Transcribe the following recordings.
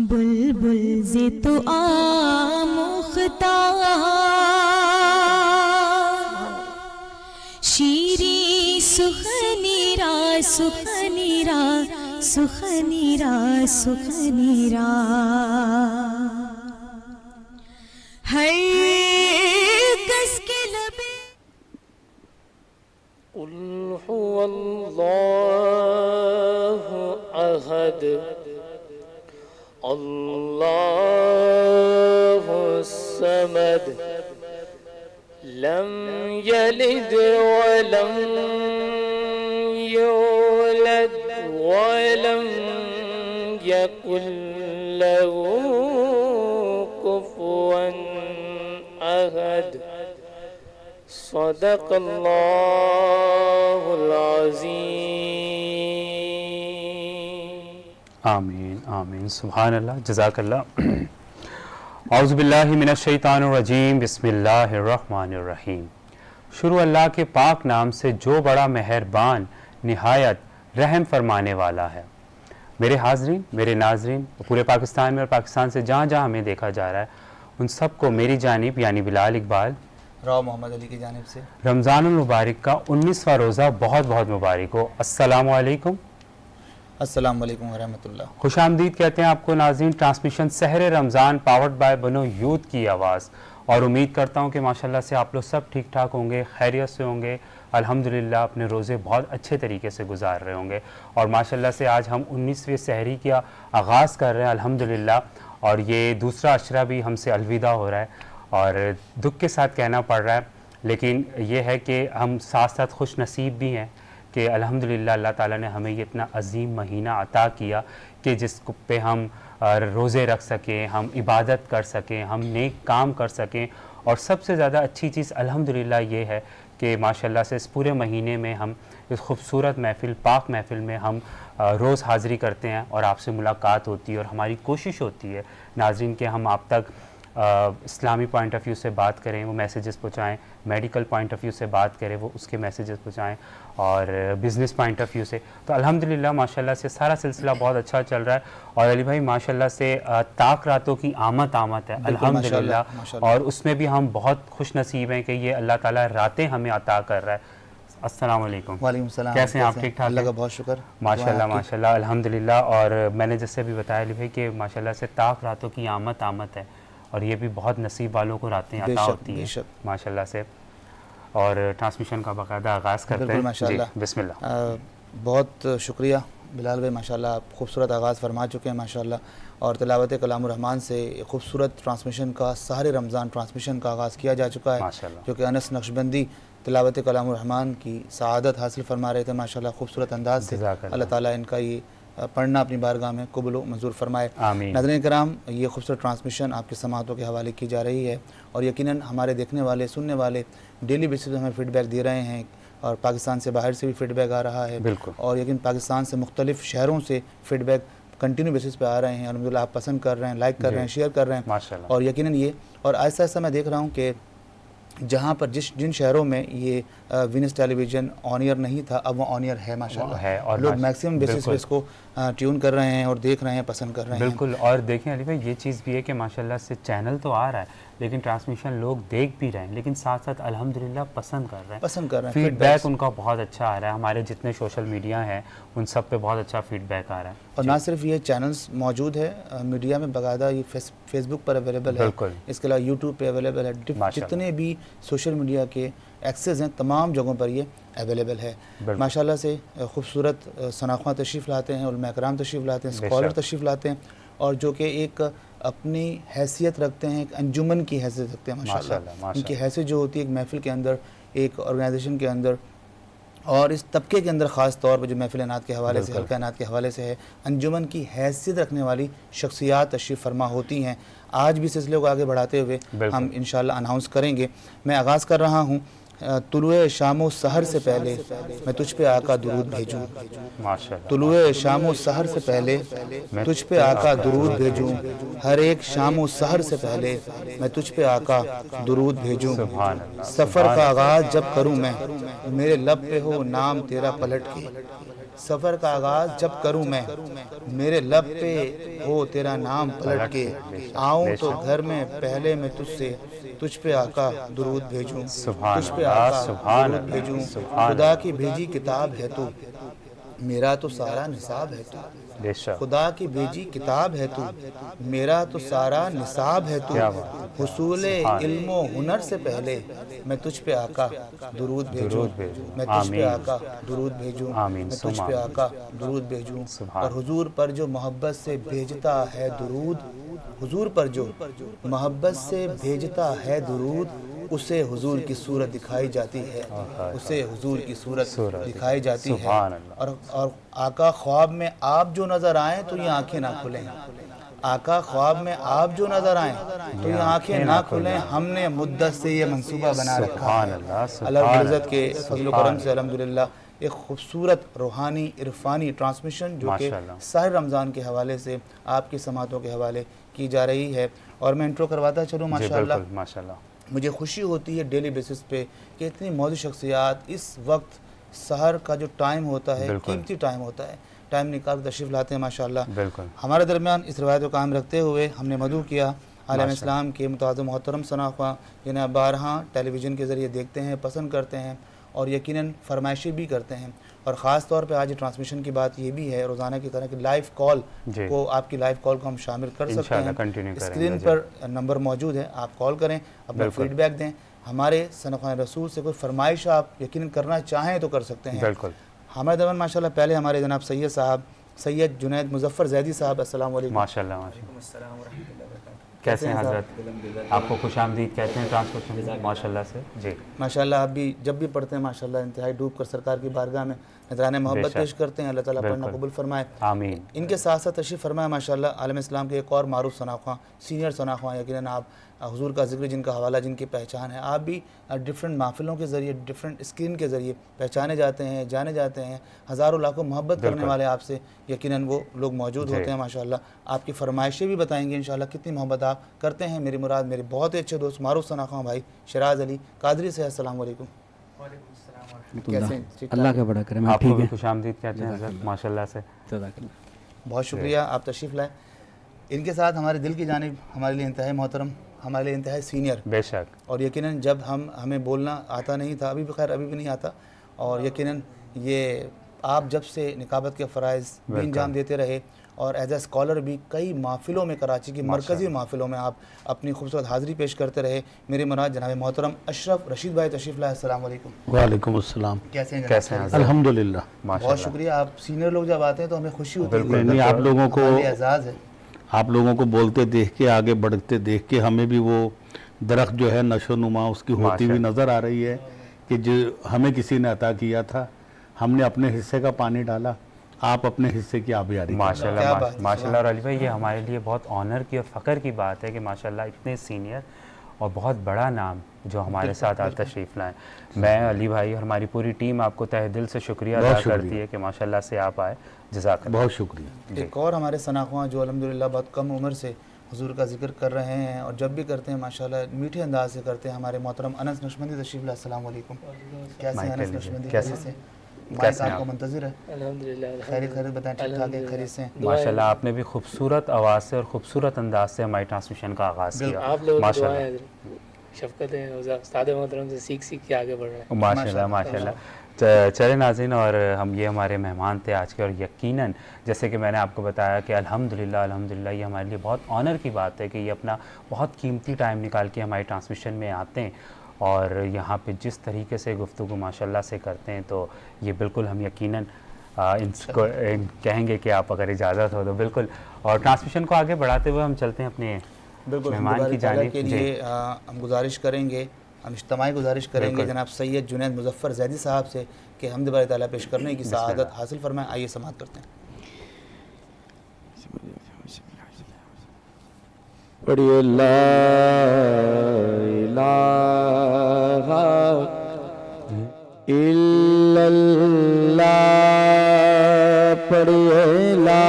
بلبل ز تو آموختہ شیری سخنی را سخنی را سخنی را سخنی را ہر کس کے لبے قل هو اللہ احد اللہ الصمد لم یلد ولم یولد ولم یکن له کفوا احد صدق اللہ العظیم. آمین آمین. سبحان اللہ. جزاک اللہ. اعوذ باللہ من الشیطان الرجیم. بسم اللہ الرحمن الرحیم. شروع اللہ کے پاک نام سے جو بڑا مہربان نہایت رحم فرمانے والا ہے. میرے حاضرین، میرے ناظرین، پورے پاکستان میں اور پاکستان سے جہاں جہاں ہمیں دیکھا جا رہا ہے، ان سب کو میری جانب یعنی بلال اقبال راؤ محمد علی کی جانب سے رمضان المبارک کا 19واں روزہ بہت بہت مبارک ہو. السلام علیکم. السلام علیکم ورحمۃ اللہ. خوش آمدید کہتے ہیں آپ کو ناظرین. Transmission Sehr Ramzan powered by Bano youth کی آواز. اور امید کرتا ہوں کہ ماشاءاللہ سے آپ لوگ سب ٹھیک ٹھاک ہوں گے، خیریت سے ہوں گے، الحمدللہ اپنے روزے بہت اچھے طریقے سے گزار رہے ہوں گے. اور ماشاءاللہ سے آج ہم 19ویں سحری کا آغاز کر رہے ہیں الحمدللہ. اور یہ دوسرا عشرہ بھی ہم سے الوداع ہو رہا ہے اور دکھ کے ساتھ کہنا پڑ رہا ہے، لیکن یہ ہے کہ ہم ساتھ ساتھ خوش نصیب بھی ہیں کہ الحمدللہ اللہ تعالیٰ نے ہمیں یہ اتنا عظیم مہینہ عطا کیا کہ جس پہ ہم روزے رکھ سکیں، ہم عبادت کر سکیں، ہم نیک کام کر سکیں. اور سب سے زیادہ اچھی چیز الحمدللہ یہ ہے کہ ماشاءاللہ سے اس پورے مہینے میں ہم اس خوبصورت محفل، پاک محفل میں ہم روز حاضری کرتے ہیں اور آپ سے ملاقات ہوتی ہے. اور ہماری کوشش ہوتی ہے ناظرین کہ ہم آپ تک اسلامی پوائنٹ آف ویو سے بات کریں، وہ میسیجز پہنچائیں، میڈیکل پوائنٹ آف ویو سے بات کریں، وہ اس کے میسیجز پہنچائیں، اور بزنس پوائنٹ آف ویو سے. تو الحمدللہ ماشاءاللہ سے سارا سلسلہ بہت اچھا چل رہا ہے. اور علی بھائی ماشاءاللہ سے طاق راتوں کی آمد ہے الحمدللہ. اور اس میں بھی ہم بہت خوش نصیب ہیں کہ یہ اللہ تعالیٰ راتیں ہمیں عطا کر رہا ہے. السلام علیکم. وعلیکم السلام. کیسے ہیں آپ؟ ٹھیک ٹھاک؟ اللہ کا بہت شکر. ماشاءاللہ ماشاءاللہ الحمدللہ. اور میں نے جس سے بھی بتایا علی بھائی کہ ماشاءاللہ سے طاق راتوں کی آمد ہے، اور یہ بھی بہت نصیب والوں کو راتیں عطا ہوتی ہیں ماشاءاللہ سے. اور ٹرانسمیشن کا باقاعدہ آغاز کرتے ہیں. ماشاءاللہ. بسم اللہ. بہت شکریہ بلال بھائی، ماشاءاللہ آپ خوبصورت آغاز فرما چکے ہیں ماشاءاللہ. اور تلاوت کلام الرحمن سے خوبصورت ٹرانسمیشن کا، سحر رمضان ٹرانسمیشن کا آغاز کیا جا چکا ہے، جو کہ انس نقشبندی تلاوت کلام الرحمن کی سعادت حاصل فرما رہے تھے ماشاءاللہ خوبصورت انداز سے. اللہ تعالیٰ ان کا یہ پڑھنا اپنی بارگاہ میں قبول و منظور فرمائے. ناظرین کرام، یہ خوبصورت ٹرانسمیشن آپ کی سماعتوں کے حوالے کی جا رہی ہے، اور یقیناً ہمارے دیکھنے والے، سننے والے ڈیلی بیسس پہ ہمیں فیڈ بیک دے رہے ہیں، اور پاکستان سے باہر سے بھی فیڈ بیک آ رہا ہے. اور یقین پاکستان سے مختلف شہروں سے فیڈ بیک کنٹینیو بیسس پہ آ رہے ہیں. الحمدللہ آپ پسند کر رہے ہیں، لائک کر رہے ہیں، شیئر کر رہے ہیں. اور یقیناً یہ، اور ایسا ایسا میں دیکھ رہا ہوں کہ جہاں پر جن شہروں میں یہ وینس ٹیلی ویژن آن ایئر نہیں تھا، اب وہ آن ایئر ہے ماشاءاللہ. اور لوگ میکسیمم بیسس پہ اس کو ٹیون کر رہے ہیں اور دیکھ رہے ہیں، پسند کر رہے ہیں. بالکل. اور دیکھیں علی بھائی، یہ چیز بھی ہے کہ ماشاءاللہ سے چینل تو آ رہا ہے لیکن ٹرانسمیشن لوگ دیکھ بھی رہے ہیں، لیکن ساتھ ساتھ الحمدللہ پسند کر رہے ہیں. فیڈ بیک ان کا بہت اچھا آ رہا ہے. ہمارے جتنے سوشل میڈیا ہیں ان سب پہ بہت اچھا فیڈ بیک آ رہا ہے. اور نہ صرف یہ چینلز موجود ہے میڈیا میں، باقاعدہ یہ فیس بک پر اویلیبل ہے، اس کے علاوہ یوٹیوب پہ اویلیبل ہے. جتنے بھی سوشل میڈیا کے ایکسیس ہیں تمام جگہوں پر یہ اویلیبل ہے ماشاءاللہ سے. خوبصورت ثناخواں تشریف لاتے ہیں، علماء کرام تشریف لاتے ہیں، اسکالر تشریف لاتے ہیں، اور جو کہ ایک اپنی حیثیت رکھتے ہیں، ایک انجمن کی حیثیت رکھتے ہیں ماشاءاللہ. ان کی حیثیت جو ہوتی ہے ایک محفل کے اندر، ایک آرگنائزیشن کے اندر، اور اس طبقے کے اندر خاص طور پر جو محفل انعقاد کے حوالے سے، حلقہ انعقاد کے حوالے سے ہے، انجمن کی حیثیت رکھنے والی شخصیات تشریف فرما ہوتی ہیں. آج بھی سلسلے کو آگے بڑھاتے ہوئے ہم انشاءاللہ اناؤنس کریں گے. میں آغاز کر رہا ہوں طلوع شام و سحر سے پہلے میں تجھ پہ آقا درود بھیجوں، ماشاءاللہ طلوع شام و سحر سے پہلے تجھ پہ آقا درود بھیجوں، ہر ایک شام و سحر سے پہلے میں تجھ پہ آقا درود بھیجوں، سبحان اللہ سفر کا آغاز جب کروں میں میرے لب پہ ہو نام تیرا پلٹ کے، سفر کا آغاز جب کروں میں میرے لب پہ ہو تیرا نام پلٹ کے، آؤں تو گھر میں پہلے میں تجھ پہ آقا درود بھیجوں، سبحان تجھ پہ اللہ، آقا سبحان درود اللہ، بھیجوں، سبحان خدا کی بھیجی کتاب ہے تو میرا تو سارا نصاب ہے تو، بے شک خدا کی بھیجی کتاب ہے تو میرا تو سارا نصاب ہے تو، کیا بات، حصول علم و ہنر سے پہلے میں تجھ پہ آقا درود بھیجوں، میں تجھ پہ آقا درود بھیجوں، آمین، میں تجھ پہ آقا درود بھیجوں، سبحان اور حضور پر جو محبت سے بھیجتا ہے درود، حضور پر جو محبت سے بھیجتا ہے درود اسے حضور کی صورت دکھائی جاتی ہے، اسے حضور کی صورت دکھائی جاتی ہے، سبحان اللہ، اور آقا خواب میں آپ جو نظر آئیں تو یہ آنکھیں نہ کھلیں، آقا خواب میں آپ جو نظر آئیں تو یہ آنکھیں نہ کھلیں، ہم نے مدت سے یہ منصوبہ بنا رکھا سبحان ہے، اللہ، اللہ رب سبحان العزت کے فضل و کرم سے الحمدللہ ایک خوبصورت روحانی عرفانی ٹرانسمیشن جو کہ ماشاءاللہ، ساحر رمضان کے حوالے سے آپ کی سماعتوں کے حوالے کی جا رہی ہے، اور میں انٹرو کرواتا چلوں جی ماشاءاللہ۔ بالکل ماشاءاللہ، مجھے خوشی ہوتی ہے ڈیلی بیسس پہ کہ اتنی موجود شخصیات اس وقت سحر کا جو ٹائم ہوتا ہے بالکل، قیمتی ٹائم ہوتا ہے، ٹائم نکال کر تشریف لاتے ہیں ماشاءاللہ۔ بالکل، ہمارے درمیان اس روایت کو قائم رکھتے ہوئے ہم نے مدعو کیا عالم اسلام کے متعظم محترم ثناء جنہیں آپ بارہا ٹیلی ویژن کے ذریعے دیکھتے ہیں، پسند کرتے ہیں اور یقیناً فرمائشیں بھی کرتے ہیں، اور خاص طور پہ آج ٹرانسمیشن کی بات یہ بھی ہے روزانہ کی طرح کہ لائیو کال جی کو، آپ کی لائیو کال کو ہم شامل کر سکتے انشاءاللہ ہیں، کنٹینیو کریں گے، اسکرین جی پر نمبر موجود ہے، آپ کال کریں، اپنا بالکل، فیڈ بیک دیں، ہمارے ثناء رسول سے کوئی فرمائش آپ یقیناً کرنا چاہیں تو کر سکتے ہیں۔ بالکل، ہمارے درمیان ماشاءاللہ پہلے ہمارے جناب سید صاحب سید جنید مظفر زیدی صاحب، السلام علیکم۔ ماشاءاللہ ماشاءاللہ، کیسے ہیں حضرت؟ آپ کو خوش آمدید کہتے ہیں ٹرانسپورٹیشن ماشاءاللہ سے، جی ماشاءاللہ آپ بھی جب بھی پڑھتے ہیں ماشاءاللہ انتہائی ڈوب کر سرکار کی بارگاہ میں نذرانِ محبت پیش کرتے ہیں، اللہ تعالیٰ پڑھنا قبول فرمائے، آمین۔ ان کے ساتھ ساتھ تشریف فرمائے ماشاءاللہ عالم اسلام کے ایک اور معروف ثناء خواں، سینئر ثناء خواں، یقیناً آپ حضور کا ذکر جن کا حوالہ، جن کی پہچان ہے، آپ بھی ڈفرینٹ محفلوں کے ذریعے، ڈفرینٹ اسکرین کے ذریعے پہچانے جاتے ہیں، جانے جاتے ہیں، ہزاروں لاکھوں محبت کرنے والے آپ سے یقیناً وہ لوگ موجود ہوتے ہیں ماشاءاللہ۔ آپ کی فرمائشیں بھی بتائیں گے انشاءاللہ کتنی محبت آپ کرتے ہیں۔ میری مراد میرے بہت ہی اچھے دوست معروف ثناء خواں بھائی شراز علی قادری سے، السلام علیکم۔ کیسے ہیں؟ ٹھیک ٹھاک؟ اللہ کا بڑا کرم ہے، آپ کو ٹھیک بھی ہے، خوش آمدید کہتے ہیں حضرت ماشاءاللہ سے، جزاک اللہ۔ بہت شکریہ آپ تشریف لائے۔ ان کے ساتھ ہمارے دل کی جانب ہمارے لیے انتہائی محترم، ہمارے لیے انتہائی سینئر، بے شک، اور یقیناً جب ہمیں بولنا آتا نہیں تھا، ابھی بھی خیر ابھی بھی نہیں آتا، اور یقیناً یہ آپ جب سے نقابت کے فرائض بھی انجام دیتے رہے اور ایز اے اسکالر بھی کئی محفلوں میں، کراچی کی مرکزی محفلوں میں آپ اپنی خوبصورت حاضری پیش کرتے رہے۔ میری مراد جناب محترم اشرف رشید بھائی تشریف لائے، السلام علیکم۔ وعلیکم السلام، کیسے ہیں جناب؟ کیسے ہیں حضرت؟ الحمدللہ۔ بہت ماشاءاللہ، شکریہ، آپ سینئر لوگ جب آتے ہیں تو ہمیں خوشی ہوتی ہے، نہیں، آپ لوگوں کو، ہمارے لیے اعزاز ہے۔ آپ لوگوں کو بولتے دیکھ کے، آگے بڑھتے دیکھ کے ہمیں بھی وہ درخت جو ہے نشو و نما اس کی ہوتی ہوئی نظر آ رہی ہے کہ جو ہمیں کسی نے عطا کیا تھا، ہم نے اپنے حصے کا پانی ڈالا، آپ اپنے حصے کی آبیاری کریں۔ ماشاءاللہ ماشاءاللہ۔ اور علی بھائی یہ ہمارے لیے بہت آنر کی اور فخر کی بات ہے کہ ماشاءاللہ اتنے سینئر اور بہت بڑا نام جو ہمارے ساتھ آج تشریف لائیں۔ میں علی بھائی اور ہماری پوری ٹیم آپ کو تہ دل سے شکریہ ادا کرتی ہے کہ ماشاءاللہ سے آپ آئے، جزاک اللہ۔ بہت شکریہ۔ ایک اور ہمارے ثناء خواں جو الحمدللہ بہت کم عمر سے حضور کا ذکر کر رہے ہیں اور جب بھی کرتے ہیں ماشاءاللہ میٹھے انداز سے کرتے ہیں، ہمارے محترم انس نقشبندی تشریف لائے، السلام علیکم۔ کیسے ہیں انس نقشبندی؟ کیسے سے مائک آپ کو منتظر ہے؟ الحمدللہ، خیریت خیریت بتائیں، ٹھیک ٹھاک ہے، خیریت سے ہیں؟ ماشاءاللہ آپ نے بھی خوبصورت آواز سے اور خوبصورت انداز سے ہماری ٹرانسمیشن کا آغاز کیا، آپ لوگ ماشاءاللہ شفقت ہے، استاد محترم سے سیکھ کے آگے بڑھ رہے ہیں۔ ماشاءاللہ ماشاءاللہ۔ چلے ناظرین، اور ہم یہ ہمارے مہمان تھے آج کے، اور یقیناً جیسے کہ میں نے آپ کو بتایا کہ الحمدللہ الحمدللہ یہ ہمارے لیے بہت آنر کی بات ہے کہ یہ اپنا بہت قیمتی ٹائم نکال کے ہماری ٹرانسمیشن میں آتے ہیں اور یہاں پہ جس طریقے سے گفتگو ماشاءاللہ سے کرتے ہیں، تو یہ بالکل ہم یقیناً ان کو کہیں گے کہ آپ اگر اجازت ہو تو بالکل، اور ٹرانسمیشن کو آگے بڑھاتے ہوئے ہم چلتے ہیں اپنے بالکل مہمان کی جانب کے لیے ہم گزارش کریں گے، ہم اجتماعی گزارش کریں گے جناب سید جنید مظفر زیدی صاحب سے کہ حمد باری تعالیٰ پیش کرنے کی سعادت حاصل فرمائیں۔ آئیے سماعت کرتے ہیں۔ پڑھیے لا الہ اللہ پڑھیے لا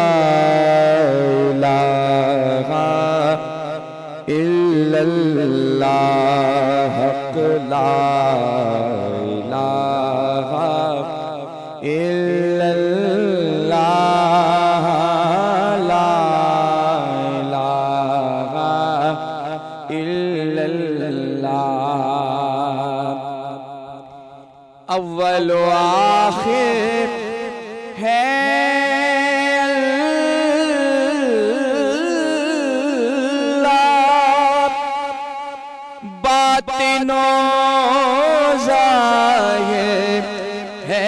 الہ الا اللہ حق لا الہ الا اللہ لا الہ الا اللہ اول و آخر ہے اللہ باطن و ظاہر ہے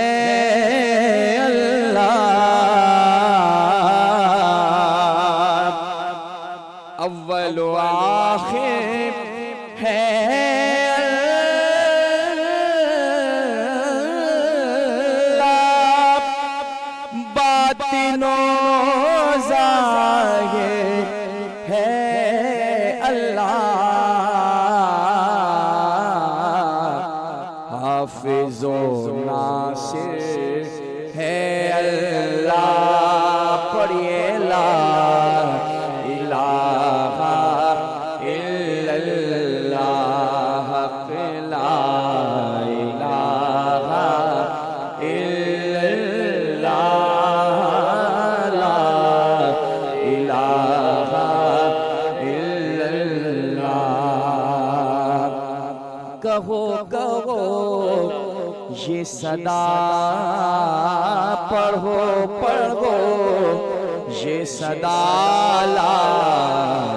اللہ اول و آخر ہے باطن و ظاہر ہے اللہ حافظ و ناصر ہے اللہ پڑھیے لا الہ الا اللہ حق لا الہ الا اللہ لا الہ الا اللہ کہو کہو یہ صدا پڑھو پڑھو یہ صدا لا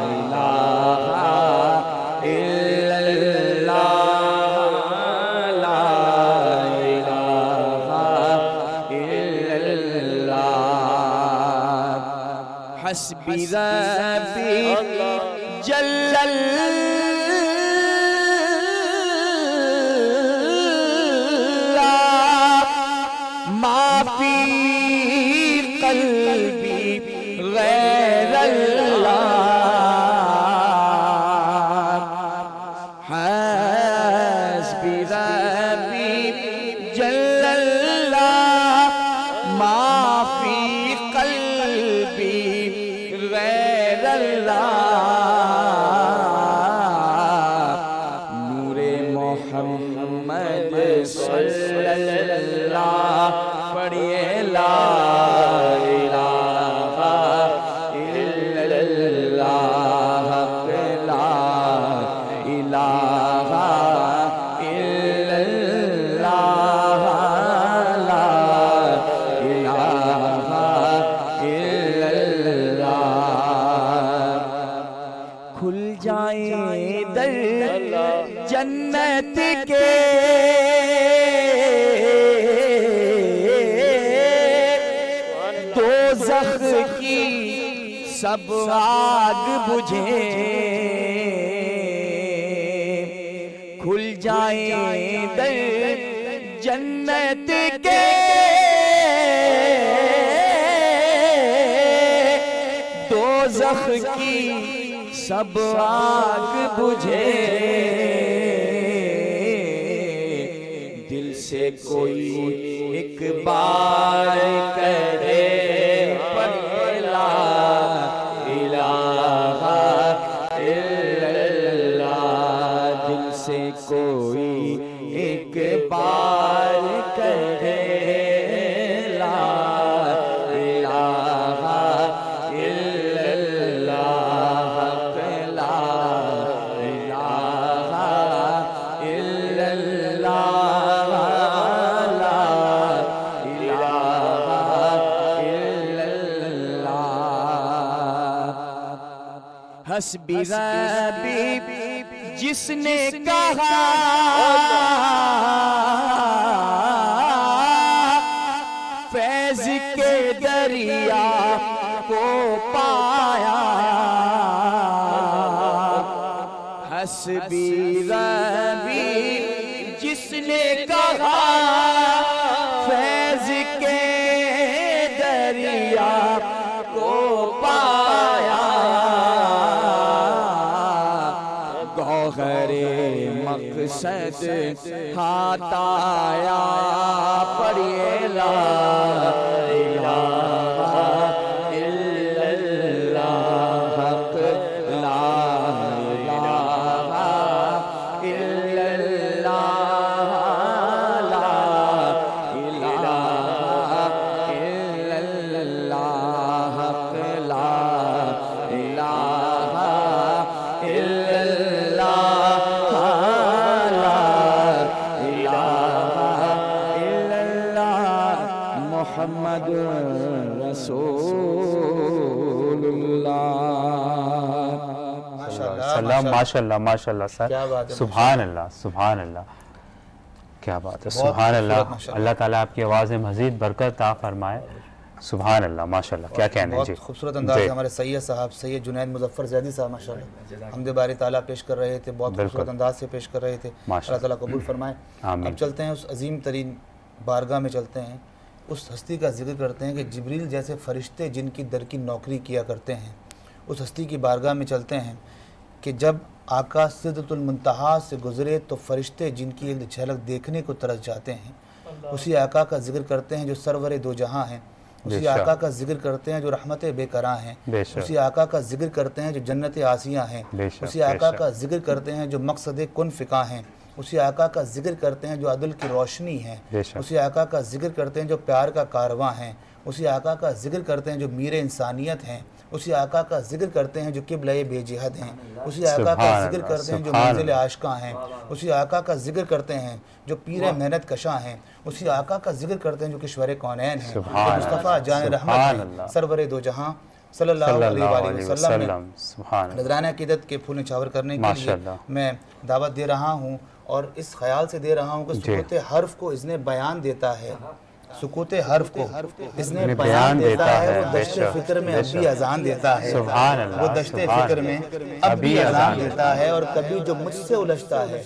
الہ الا اللہ لا الہ الا اللہ حسبی ربی جل ما فی قلبی غیر اللہ حسبی ربی جل اللہ ما فی قلبی غیر اللہ نور محمد صلی اللہ پڑھیے لا الہ الا اللہ لا الہ الا اللہ لا الہ الا اللہ کھل جائیں در جنت کے دوزخ کی سب آگ بجھے کھل جائیں در جنت کے دوزخ کی سب آگ بجھے دل سے کوئی ایک بار کرے پڑھے لا الہ الا اللہ دل سے کوئی ایک بار کرے لا الہ الا اللہ لا الہ الا اللہ لا الہ الا اللہ حسبی ربی جس نے کہا فیض کے دریا کو پایا حسبی ربی جس نے کہا فیض کے دریا کو پایا گوہر مقصد ہاتھ آیا پڑھیے لا الہ الا اللہ حق لا الہ الا اللہ لا الہ الا اللہ حق لا الہ الا اللہ لا الہ الا اللہ محمد رسول اللہ ماشاءاللہ ماشاءاللہ سر، کیا بات ہے، سبحان اللہ سبحان اللہ، کیا بات ہے، سبحان اللہ، اللہ تعالیٰ آپ کی آواز میں مزید برکت عطا فرمائے، سبحان اللہ ماشاءاللہ، کیا کہنے جی، بہت خوبصورت انداز سے ہمارے سید صاحب سید جنید مظفر زیدی صاحب ماشاءاللہ حمد باری تعالیٰ پیش کر رہے تھے، بہت خوبصورت انداز سے پیش کر رہے تھے، اللہ تعالیٰ قبول فرمائے۔ اب چلتے ہیں اس عظیم ترین بارگاہ میں، چلتے ہیں اس ہستی کا ذکر کرتے ہیں کہ جبریل جیسے فرشتے جن کی در کی نوکری کیا کرتے ہیں، اس ہستی کی بارگاہ میں چلتے ہیں کہ جب آقا سدرۃ المنتہا سے گزرے تو فرشتے جن کی ایک جھلک دیکھنے کو ترس جاتے ہیں، اسی آقا کا ذکر کرتے ہیں جو سرور دو جہاں ہیں، اسی آقا کا ذکر کرتے ہیں جو رحمت بے کراں ہیں، اسی آقا کا ذکر کرتے ہیں جو جنت عاصیہ ہیں، اسی آقا کا ذکر کرتے ہیں جو مقصد کن فقہ ہیں، اسی آقا کا ذکر کرتے ہیں جو عدل کی روشنی ہے، اسی آقا کا ذکر کرتے ہیں جو پیار کا کارواں ہیں، اسی آقا کا ذکر کرتے ہیں جو میر انسانیت ہیں، اسی آقا کا ذکر کرتے ہیں جو قبلہ بے جہد ہیں، اسی آقا کا ذکر کرتے ہیں جو منزل عاشقاں ہیں، اسی آقا کا ذکر کرتے ہیں جو پیر محنت کشاں ہیں، اسی آقا کا ذکر کرتے ہیں جو کشور کونین ہیں، جو مصطفیٰ جان رحمت ہیں، سرور دو جہاں صلی اللہ علیہ وآلہ وسلم میں نذرانہ عقیدت کے پھول نچھاور کرنے کے لیے میں دعوت دے رہا ہوں، اور اس خیال سے دے رہا ہوں کہ سکوت حرف کو اذن بیان دیتا ہے، سکوت حرف کو اذن بیان دیتا ہے، وہ دشت فکر میں اب بھی اذان دیتا ہے، وہ دشت فکر میں اب بھی اذان دیتا ہے، اور کبھی جو مجھ سے الجھتا ہے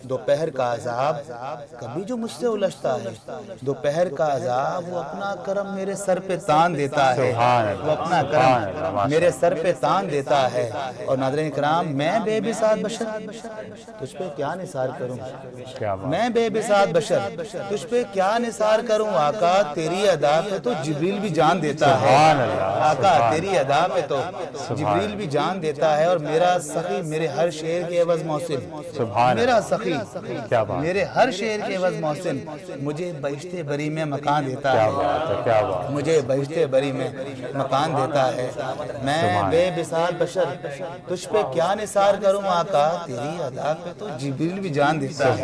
دوپہر کا عذاب، کبھی جو مجھ سے الجھتا ہے دوپہر کا عذاب، وہ اپنا کرم میرے سر پہ تان دیتا ہے، وہ اپنا کرم میرے سر پہ تان دیتا ہے۔ اور ناظرین کرام، میں بے بساط بشر تجھ پہ کیا نثار کروں، میں بے بساط بشر تجھ پہ کیا نثار کروں، آقا تیری ادا پہ تو جبریل بھی جان دیتا ہے، آقا تیری ادا پہ تو جبریل بھی جان دیتا ہے، اور میرا سخی میرے ہر شعر کے عوض محسن، میرا سخی میرے ہر شعر کے عوض محسن مجھے بہشت بری میں مکان دیتا ہے، مجھے بہشت بری میں مکان دیتا ہے۔ میں بے بساط بشر تجھ پہ کیا نثار کروں، آقا تیری ادا پہ تو جبریل بھی جان دیتا ہے،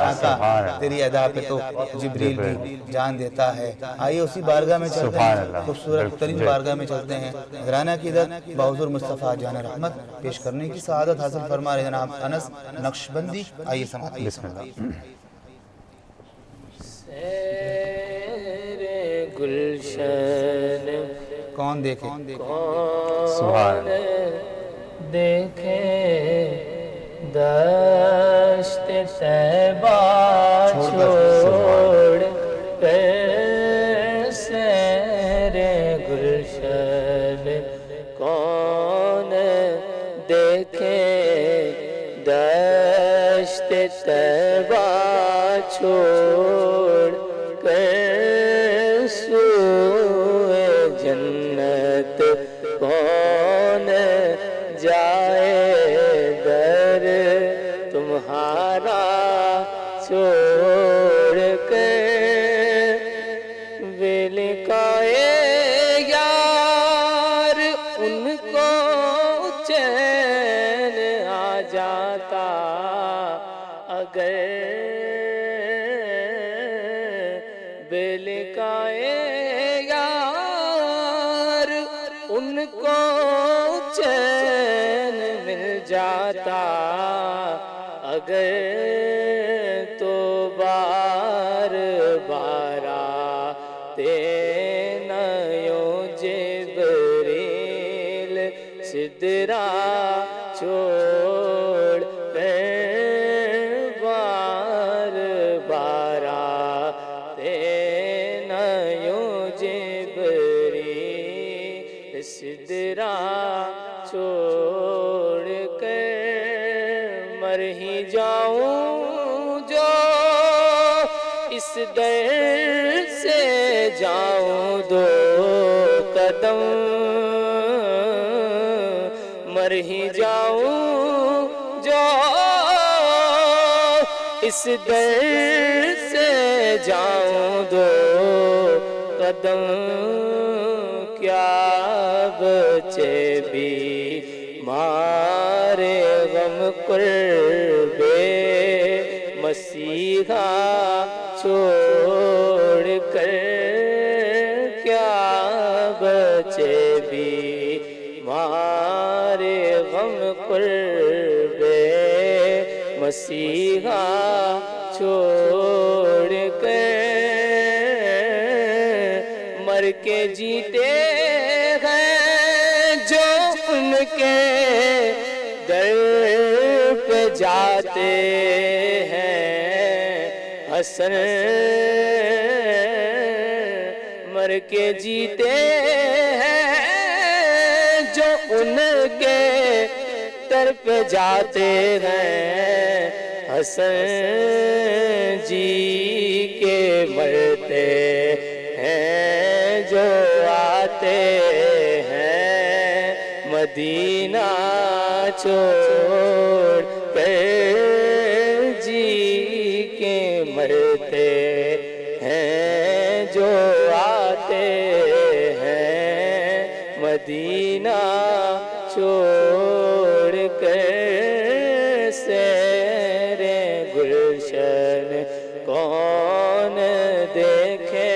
آقا تیری ادا پہ تو جبریل بھی جان دیتا ہے۔ آئیے اسی بارگاہ میں چلتے ہیں، خوبصورت ترین بارگاہ میں چلتے ہیں، نذرانہ عقیدت بحضور مصطفیٰ جان رحمت پیش کرنے کی سعادت حاصل فرما رہے جناب انس نقشبندی۔ آئیے سماعت بسم اللہ۔ سیر گلشن کون دیکھے کون دیکھے دشت طیبہ چھوڑ سیر گلشن کون دیکھے دشت طیبہ چھوڑ سوئے جنت کون جائے در تمہارا چھوڑ لکھائے یار ان کو چین آ جاتا اگر بلکائے یار ان کو چین مل جاتا اگر تو بار بارا نیو جبریل سدرا چھوڑ بار بارا نیو جبریل سدرا چھوڑ کر مر ہی جاؤں در سے جاؤں دو قدم مر ہی جاؤں جو اس در سے جاؤں دو قدم کیا بچے بھی مارے غم قرب مسیحا چھوڑ کر کیا بچے بھی مارے غم قرب مسیحا چھوڑ کر مر کے جیتے ہیں جو ان کے در پہ جاتے ہیں حسن مر کے جیتے ہیں جو ان کے در پہ جاتے ہیں حسن جی کے مرتے ہیں جو آتے ہیں مدینہ چھوڑ کر جی کے مرتے ہیں جو آتے ہیں مدینہ چھوڑ کر سیر گلشن کون دیکھے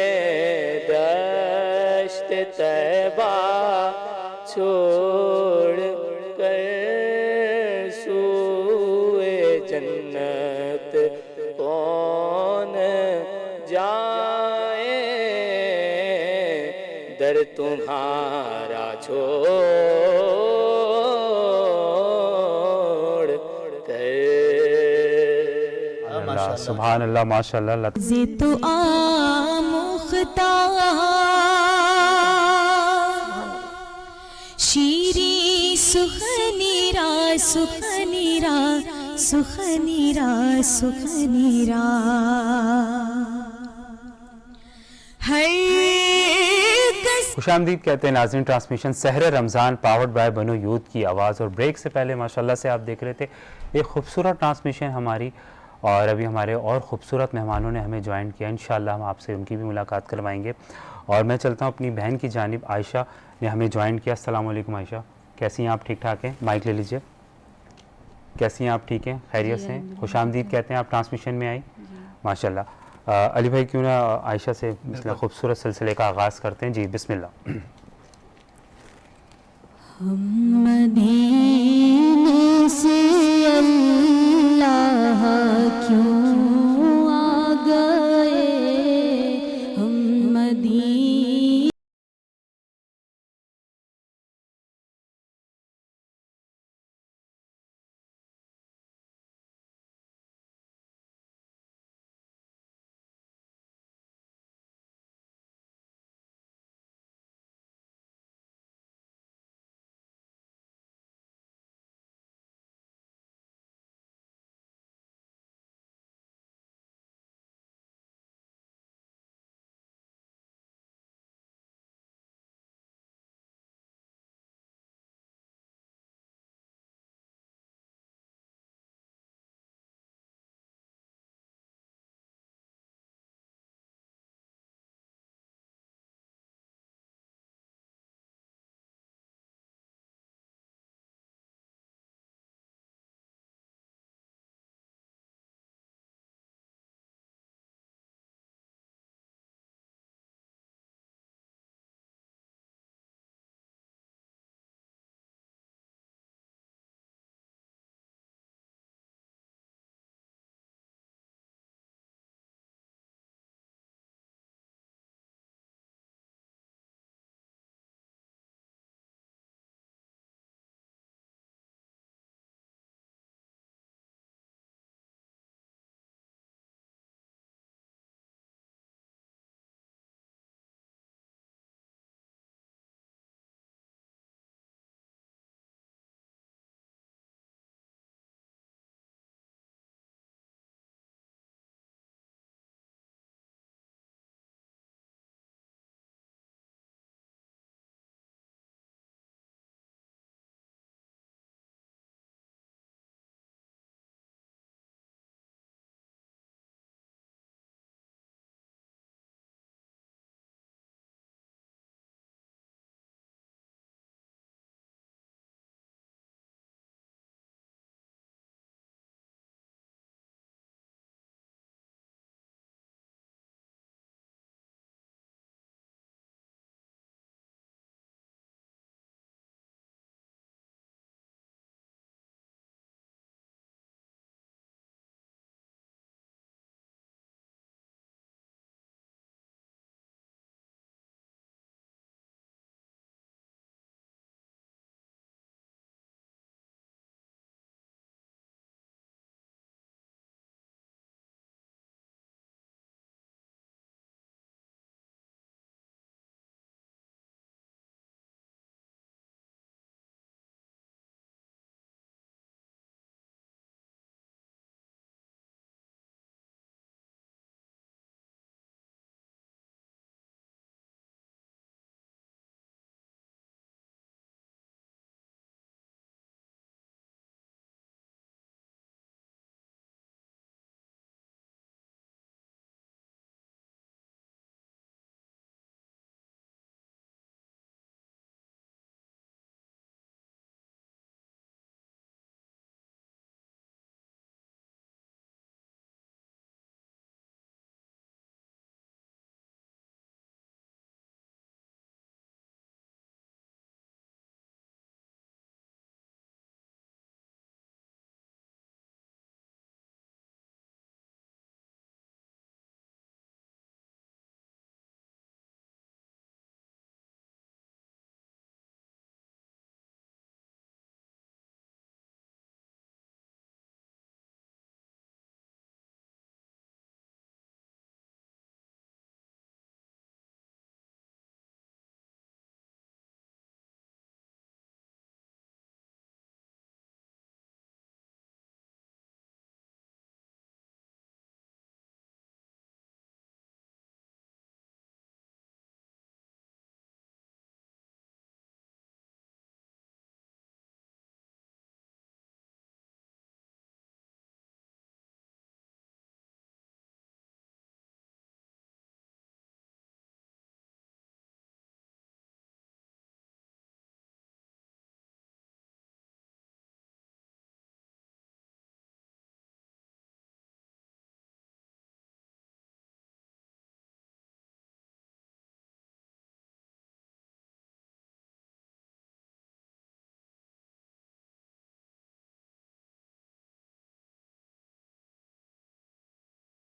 دشت طیبہ چھوڑ کر سوئے جنت کون جائے در تمہارا چھوڑ کر سبحان اللہ ماشاء اللہ. تو آموختہ شیری سخنی را سخنی را سخنی را سخنی را خوش آمدید کہتے ہیں ناظرین transmission Sehr Ramzan powered by Bano youth کی آواز. اور بریک سے پہلے ماشاءاللہ سے آپ دیکھ رہے تھے ایک خوبصورت ٹرانسمیشن ہماری, اور ابھی ہمارے اور خوبصورت مہمانوں نے ہمیں جوائن کیا. انشاءاللہ ہم آپ سے ان کی بھی ملاقات کروائیں گے. اور میں چلتا ہوں اپنی بہن کی جانب, عائشہ نے ہمیں جوائن کیا. السلام علیکم عائشہ, کیسی ہیں آپ؟ ٹھیک ٹھاک ہیں؟ مائک لے لیجئے. کیسی ہیں آپ؟ ٹھیک ہیں, خیریت سے ہیں؟ خوش آمدید کہتے ہیں آپ ٹرانسمیشن میں آئی. ماشاءاللہ. علی بھائی کیوں نہ عائشہ سے مثلا خوبصورت سلسلے کا آغاز کرتے ہیں. جی بسم اللہ. ہم مدینے سے اللہ کیوں آ گئے, ہم مدینے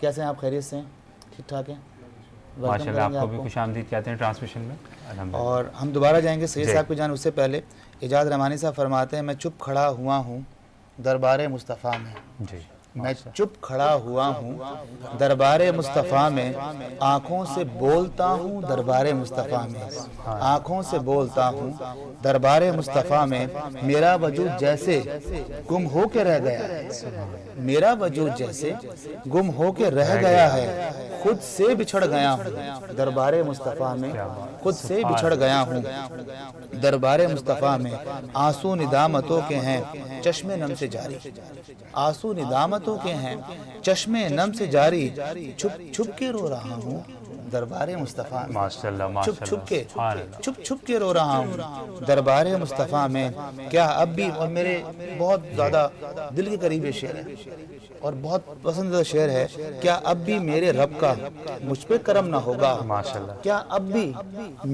کیسے ہیں آپ؟ خیریت سے ہیں؟ ٹھیک ٹھاک ہیں؟ ماشاءاللہ آپ کو بھی خوش آمدید کہتے ہیں ٹرانسمیشن میں الحمدللہ. اور ہم دوبارہ جائیں گے سید صاحب کی جان. اس سے پہلے اعجاز رحمانی صاحب فرماتے ہیں میں چپ کھڑا ہوا ہوں دربار مصطفیٰ میں. جی میں چپ کھڑا ہوا ہوں دربار مصطفیٰ میں, آنکھوں سے بولتا ہوں دربار مصطفیٰ میں, آنکھوں سے بولتا ہوں دربار مصطفیٰ میں. میرا وجود جیسے گم ہو کے رہ گیا ہے, میرا وجود جیسے گم ہو کے رہ گیا ہے, خود سے بچھڑ گیا ہوں دربار مصطفیٰ میں, خود سے بچھڑ گیا ہوں دربار مصطفیٰ میں. آنسو ندامتوں کے ہیں چشم نم سے جاری, آنسو ندامتوں کے ہیں چشم نم سے جاری. چھپ چھپ کے رو رہا ہوں دربار مصطفیٰ میں, ماشاءاللہ چھپ چھپ کے رو رہا ہوں دربار مصطفیٰ میں. کیا اب بھی, اور میرے بہت زیادہ دل کے قریب یہ شعر ہے اور بہت پسندیدہ شعر ہے, کیا اب بھی میرے رب کا مجھ پہ کرم نہ ہوگا, کیا اب بھی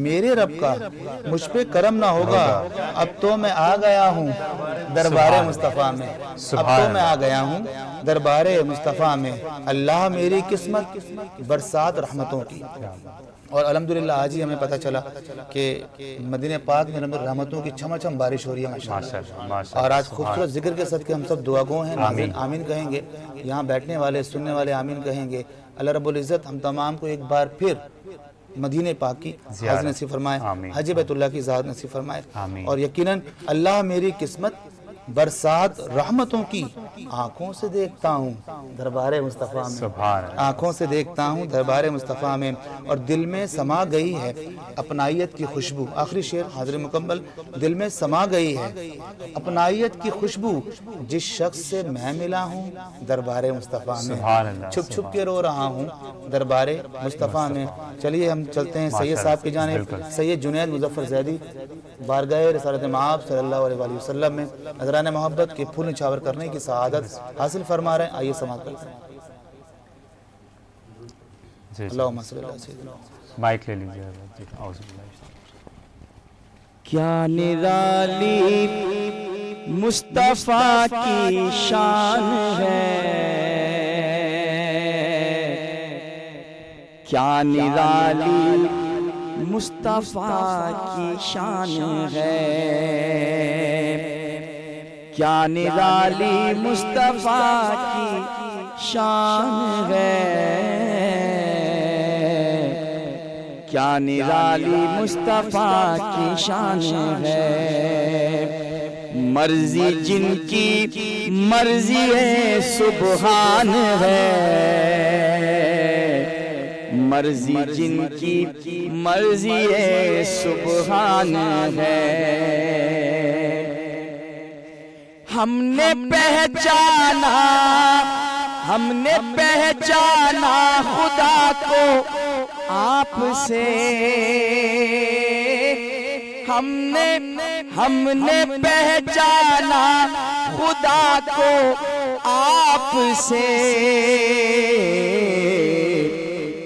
میرے رب کا مجھ پہ کرم نہ ہوگا. اب تو میں آ گیا ہوں دربار مصطفیٰ میں, اب تو میں آ گیا ہوں دربار مصطفیٰ میں. اللہ میری قسمت برسات رحمتوں کی. اور الحمدللہ آج ہی ہمیں پتہ چلا کہ مدینہ پاک میں رحمتوں کی چھما چھم بارش ہو رہی ہے ماشاءاللہ. اور آج خوبصورت ذکر کے صدقے ہم سب دعا گو ہیں, ناظرین آمین کہیں گے, یہاں بیٹھنے والے سننے والے آمین کہیں گے. اللہ رب العزت ہم تمام کو ایک بار پھر مدینہ پاک کی حاضر نصیب فرمائے, حج بیت اللہ کی زیارت نصیب فرمائے. اور یقیناً اللہ میری قسمت برسات رحمتوں کی, آنکھوں سے دیکھتا ہوں دربار مصطفیٰ میں, آنکھوں سے دیکھتا ہوں دربار مصطفیٰ میں. اور دل میں سما گئی ہے اپنائیت کی خوشبو. آخری شعر حاضر مکمل. دل میں سما گئی ہے اپنائیت کی خوشبو, جس شخص سے میں ملا ہوں دربار مصطفیٰ میں, چھپ چھپ کے رو رہا ہوں دربار مصطفیٰ میں. چلیے ہم چلتے ہیں سید صاحب کی جانب. سید جنید مظفر زیدی بارگاہ رسالت مآب صلی اللہ علیہ وآلہ وسلم میں نذرانِ محبت کے پھول نچھاور کرنے کی سعادت حاصل فرما رہے ہیں. آئیے سماعت کرتے ہیں. اللہم صلی اللہ علیہ وسلم. مائک لے لیجیے. کیا نرالی مصطفیٰ کی شان ہے, کیا نرالی مصطفیٰ کی شان ہے, کیا نرالی مصطفیٰ کی شان ہے, کیا نرالی مصطفیٰ کی شان ہے. مرضی جن کی مرضی سبحان ہے, مرضی جن کی مرضی سبحان ہے. ہم نے پہچانا, ہم نے پہچانا خدا کو آپ سے, ہم نے پہچانا خدا کو آپ سے.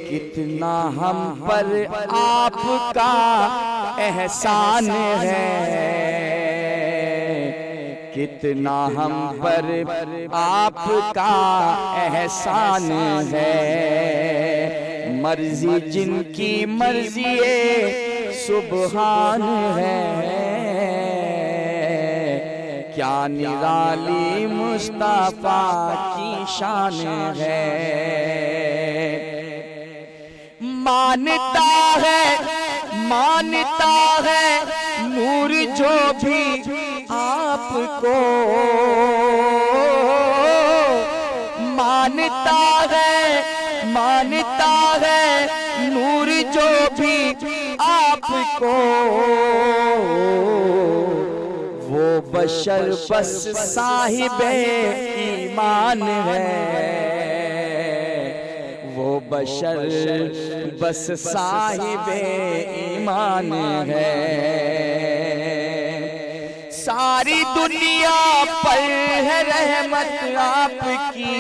کتنا ہم پر آپ کا احسان ہے, کتنا ہم پر آپ کا احسان ہے. مرضی جن کی مرضی سبحان ہے, کیا نرالی مصطفیٰ کی شان ہے. مانتا ہے نور جو بھی آپ کو, مانتا ہے نور جو بھی آپ کو. وہ بشر بس صاحب ایمان ہے, وہ بشر بس صاحب ایمان ہے. ساری دنیا پر ہے رحمت آپ کی,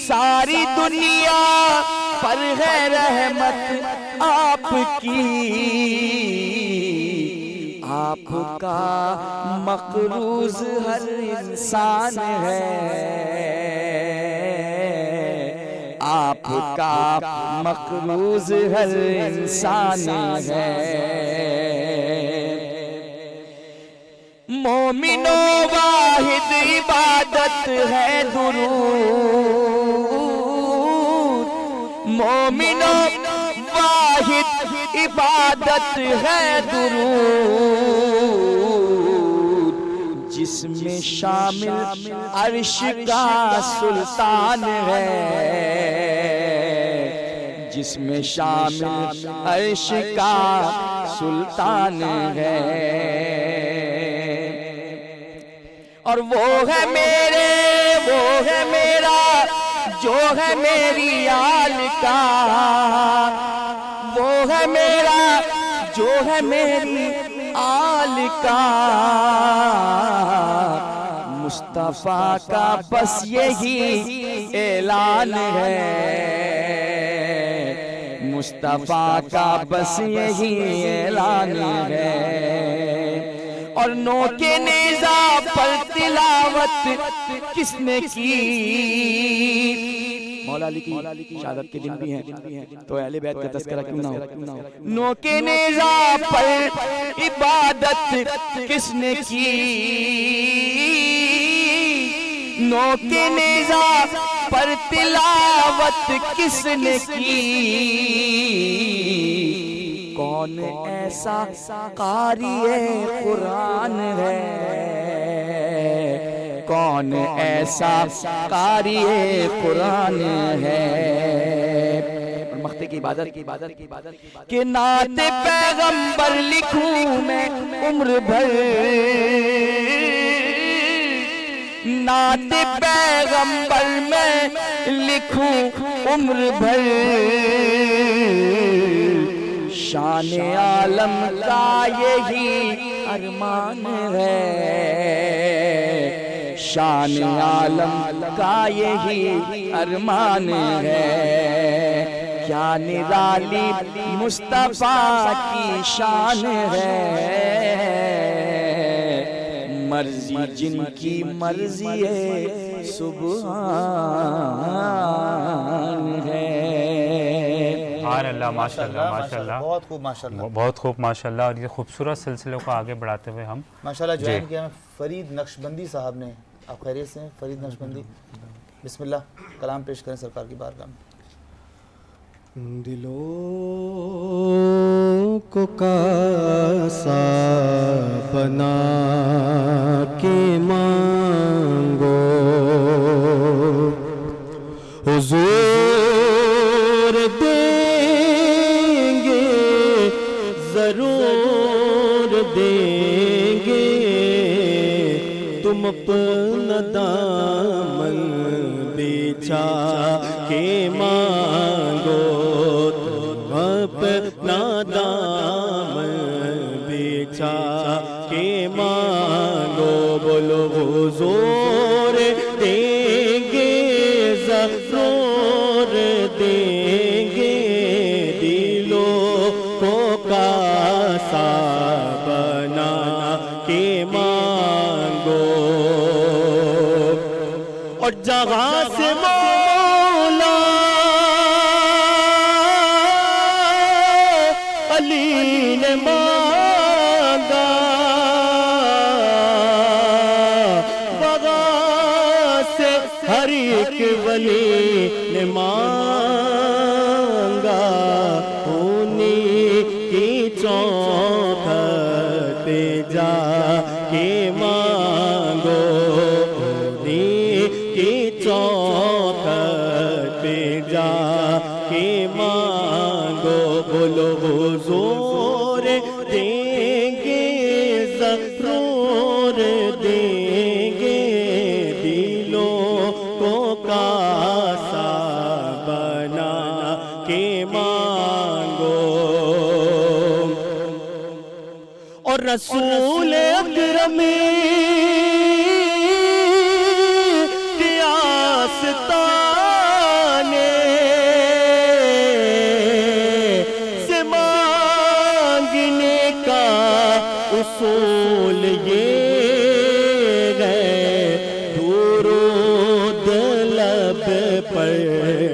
ساری دنیا پر ہے رحمت آپ کی. آپ کا مقروض ہر انسان ہے، آپ کا مقروض ہر انسان ہے۔ مومن و واحد عبادت ہے درود، مومن و واحد عبادت ہے درود، جس میں شامل عرش کا سلطان ہے، جس میں شامل عرش کا سلطان ہے۔ اور وہ ہے میرے، وہ ہے میرا، جو ہے میری آل کا، وہ ہے میرا جو ہے میری آل کا، مصطفیٰ کا بس یہی اعلان ہے، مصطفیٰ کا بس یہی اعلان ہے۔ اور نو کے نیزہ پر تلاوت کس نے کی، مولا علی کی شہادت کے دن بھی ہیں تو اہل بیت کا تذکرہ کیوں نہ ہو۔ نو کے نیزہ پر عبادت کس نے کی، نو کے نیزہ پر تلاوت کس نے کی، کون ایسا قاری قرآن ہے، کون ایسا قاری قرآن ہے۔ مختے کی عبادت کہ نعت پیغمبر لکھوں میں عمر بھر، نعت پیغمبر میں لکھوں عمر بھر، شان عالم کا یہی ارمان ہے، شان عالم کا یہی ارمان ہے۔ کیا نرالی مصطفیٰ کی شان ہے، مرضی جن کی مرضی سبحان ہے۔ سبحان اللہ، ماشاءاللہ ماشاءاللہ، بہت خوب ماشاءاللہ، بہت خوب ماشاءاللہ۔ اور یہ خوبصورت سلسلے کو آگے بڑھاتے ہوئے ہم ماشاءاللہ جوائن کیا ہے فرید نقشبندی صاحب نے۔ آپ خیریت سے ہیں فرید نقشبندی؟ بسم اللہ کلام پیش کریں سرکار کی بارگاہ میں۔ دلوں کو کاسا بنا کے مانگو، حضور دیں گے، ضرور دیں گے، تم اپنا دامن بچھا کے مانگو، اپنا دامن بچھا کے مانگو، بولو حضور دیں گے، ضرور دیں گے، دلوں کو کاسا بنا کے مانگو۔ اور جہاں سے مولا علی نے مانگا، وہاں سے ہر ایک ولی نے مانگا، انہیں کی چوکھٹ پہ جا کے مانگو، انہیں کی چوکھٹ پہ جا کے مانگو، بولو حضور دیں گے، ضرور دیں گے، دلوں کو کاسا بنا کے مانگو۔ اور رسول اکرم کی آستانے سے مانگنے کا اصول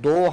2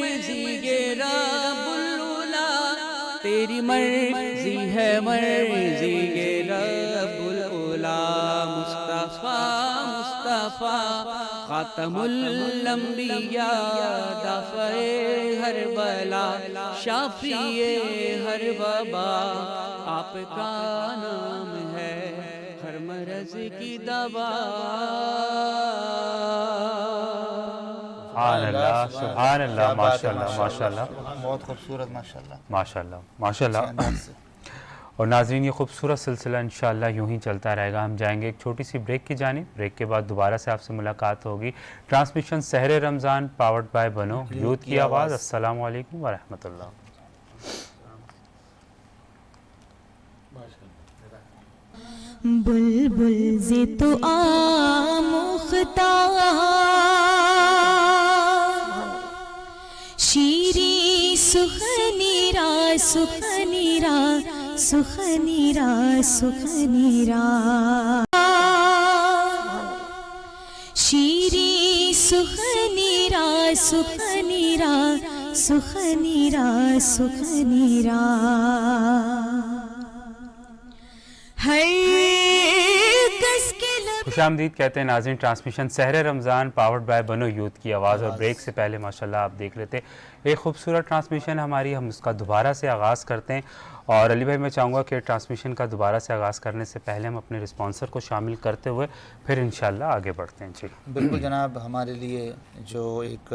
مرضی یہ رب العلا، تیری مرضی ہے مرضی یہ رب العلا، مصطفیٰ مصطفیٰ خاتم الانبیاء، دافع ہر بلا شافی ہر وبا، آپ کا نام ہے ہر مرض کی دوا۔ سبحان اللہ سبحان اللہ، ماشاء اللہ ماشاء اللہ، بہت خوبصورت ماشاء اللہ ماشاء اللہ ماشاء اللہ۔ اور ناظرین یہ خوبصورت سلسلہ انشاءاللہ یوں ہی چلتا رہے گا۔ ہم جائیں گے ایک چھوٹی سی بریک کی جانب، بریک کے بعد دوبارہ سے آپ سے ملاقات ہوگی۔ Transmission Sehr Ramzan powered by Bano youth کی آواز۔ السلام علیکم ورحمۃ اللہ۔ بلبل سے تو آموختہ شیری سخنی را سخنی را سخنی را سخنی را، شیری سخنی را سخنی را سخنی را سخنی را، خوش آمدید کہتے ہیں ناظرین transmission Sehr Ramzan powered by Bano youth کی آواز۔ اور بریک سے پہلے ماشاءاللہ آپ دیکھ لیتے ایک خوبصورت ٹرانسمیشن ہماری، ہم اس کا دوبارہ سے آغاز کرتے ہیں۔ اور علی بھائی میں چاہوں گا کہ ٹرانسمیشن کا دوبارہ سے آغاز کرنے سے پہلے ہم اپنے رسپانسر کو شامل کرتے ہوئے پھر انشاءاللہ آگے بڑھتے ہیں۔ جی بالکل جناب، ہمارے لیے جو ایک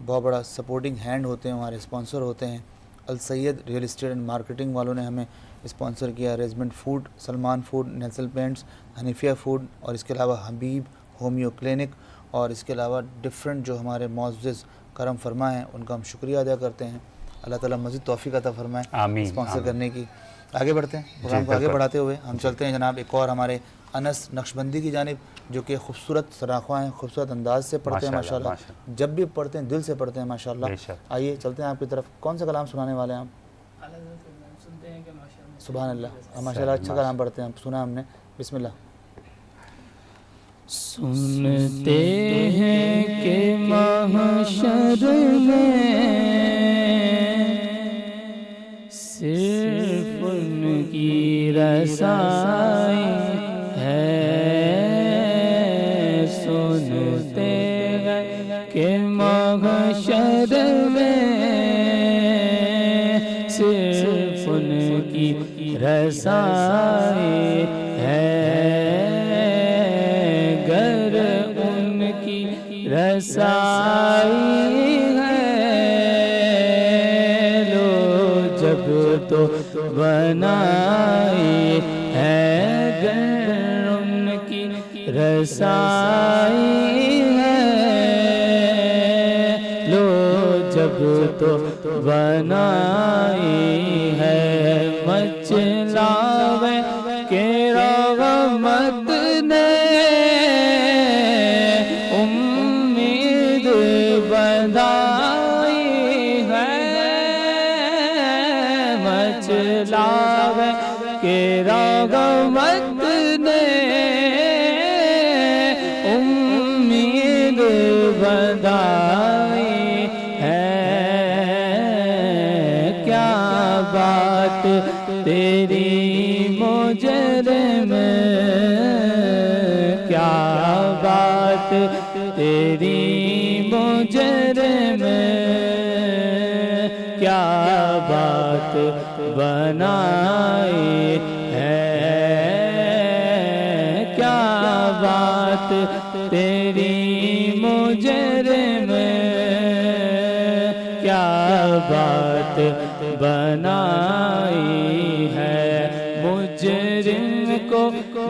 بہت بڑا سپورٹنگ ہینڈ ہوتے ہیں ہمارے اسپانسر ہوتے ہیں، السید ریئل اسٹیٹ اینڈ مارکیٹنگ والوں نے ہمیں اسپانسر کیا، ریزمنٹ فوڈ، سلمان فوڈ، نیسل پینٹس، حنیفیہ فوڈ، اور اس کے علاوہ حبیب ہومیو کلینک، اور اس کے علاوہ ڈفرینٹ جو ہمارے معزز کرم فرما ہیں ان کا ہم شکریہ ادا کرتے ہیں۔ اللہ تعالیٰ مزید توفیق عطا فرمائے اسپانسر کرنے کی۔ آگے بڑھتے ہیں، پروگرام کو آگے بڑھاتے ہوئے ہم چلتے ہیں جناب ایک اور ہمارے انس نقشبندی کی جانب، جو کہ خوبصورت سراخواں ہیں، خوبصورت انداز سے پڑھتے ہیں ماشاءاللہ، جب بھی پڑھتے ہیں دل سے پڑھتے ہیں ماشاءاللہ۔ آئیے چلتے ہیں آپ کی طرف، کون سا کلام سنانے والے ہیں آپ؟ سبحان اللہ، ماشاءاللہ اچھا کلام پڑھتے ہیں، سنا ہم نے، بسم اللہ۔ سنتے ہیں کہ محشر میں صرف ان کی رسائی ہے، سنتے ہیں کہ محشر میں صرف ان کی رسائی ہے، گر ان کی رسائی ہے، لو جب تو بنائی ہے، گر ان کی رسائی ہے، لو جب تو بنائی ہے، مچلاوے کے رحمت نے امید بندائی ہے، مچلاوے کے رحمت نے امید بندائی ہے، کیا بات تیری مجرم، کیا بات تیری مجرم، کیا بات بنائی ہے، کیا بات تیری مجرم، کیا بات بنائی ہے، مجرم کو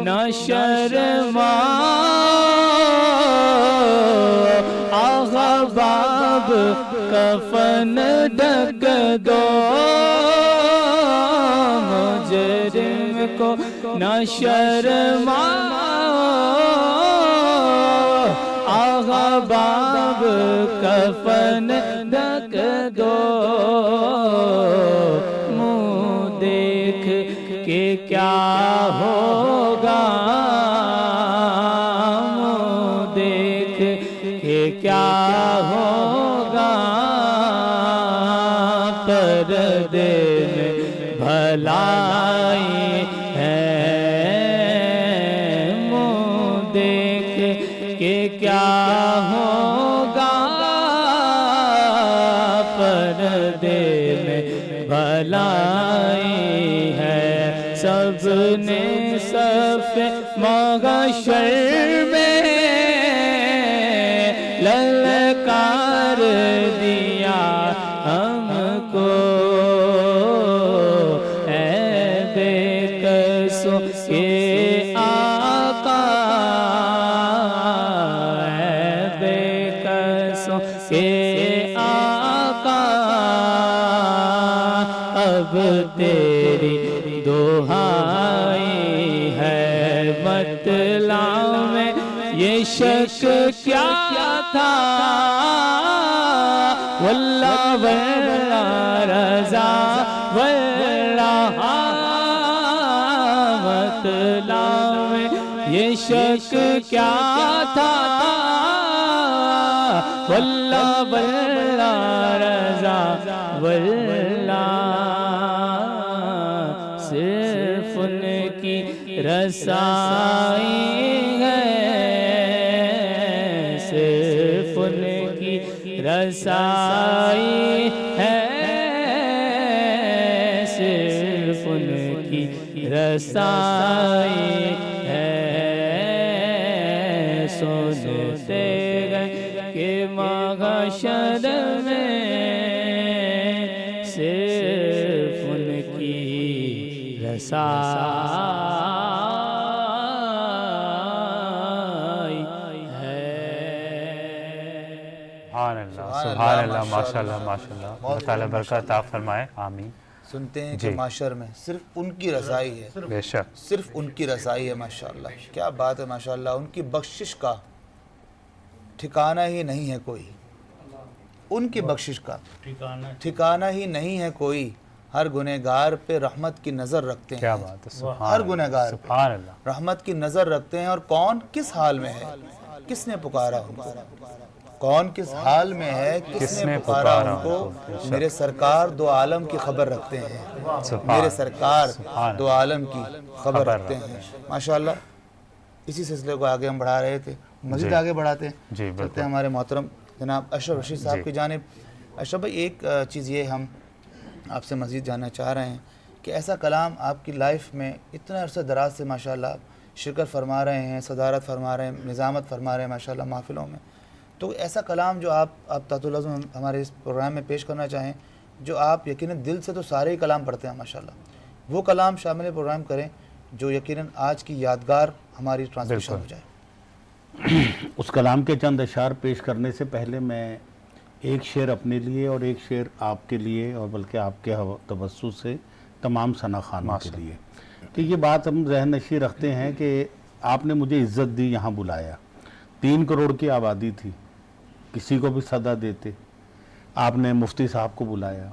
نہ شرما احباب کفن ڈھک دو، مجرم کو نہ شرما احباب کفن ڈھک دو، منہ دیکھ کے کیا ہوگا، منہ دیکھ کے کیا ہوگا، کہ کیا ہوگا پردے میں بھلائی ہے سب نے صف محشر میں للکار دیا ہم کو اے بے کسوں کے آقا اے بے کسوں کے آقا اب تیری دہائی ہے مطلع میں یہ شک کیا تھا واللہ واللہ رضا واللہ مطلع میں یہ شک کیا تھا واللہ واللہ رضا واللہ صرف ان کی رسائی ہے صرف ان کی رسائی ہے صرف ان کی رسائی ہے سنتے گئے کہ محشر میں صرف ان کی رسائی ہے۔ سبحان اللہ سبحان اللہ ماشاءاللہ ماشاءاللہ اللہ تعالیٰ برکت عطا فرمائے آمین۔ سنتے ہیں کہ معاشر میں صرف ان کی رضائی ہے، بے شک صرف ان کی رضائی ہے ماشاءاللہ، کیا بات ہے ماشاءاللہ، ان کی بخشش کا ٹھکانہ ہی نہیں ہے کوئی، ان کی بخشش کا ٹھکانہ ہی نہیں ہے کوئی، ہر گنہگار پہ رحمت کی نظر رکھتے ہیں، کیا بات ہے ہر گنہگار سبحان اللہ رحمت کی نظر رکھتے ہیں، اور کون کس حال میں ہے، کس نے پکارا ان کو، کون کس حال میں ہے، کس نے پکارا ان کو، میرے سرکار دو عالم کی خبر رکھتے ہیں، میرے سرکار دو عالم کی خبر رکھتے ہیں ماشاءاللہ۔ اسی سلسلے کو آگے ہم بڑھا رہے تھے، مزید آگے بڑھاتے ہیں، چلتے ہیں ہمارے محترم جناب اشرف رشید صاحب کی جانب۔ اشرف بھائی ایک چیز یہ ہم آپ سے مزید جاننا چاہ رہے ہیں کہ ایسا کلام آپ کی لائف میں اتنا عرصہ دراز سے ماشاءاللہ آپ شرکت فرما رہے ہیں، صدارت فرما رہے ہیں، نظامت فرما رہے ہیں ماشاءاللہ محفلوں میں، تو ایسا کلام جو آپ تحت العزم ہمارے اس پروگرام میں پیش کرنا چاہیں، جو آپ یقیناً دل سے تو سارے ہی کلام پڑھتے ہیں ماشاءاللہ، وہ کلام شامل پروگرام کریں جو یقیناً آج کی یادگار ہماری ٹرانسمیشن ہو جائے۔ اس کلام کے چند اشعار پیش کرنے سے پہلے میں ایک شعر اپنے لیے اور ایک شعر آپ کے لیے اور بلکہ آپ کے توسط سے تمام ثنا خوانوں کے لیے، کہ یہ بات ہم ذہن نشی رکھتے ہیں کہ آپ نے مجھے عزت دی، یہاں بلایا، 3 کروڑ کی آبادی تھی، کسی کو بھی صدا دیتے، آپ نے مفتی صاحب کو بلایا،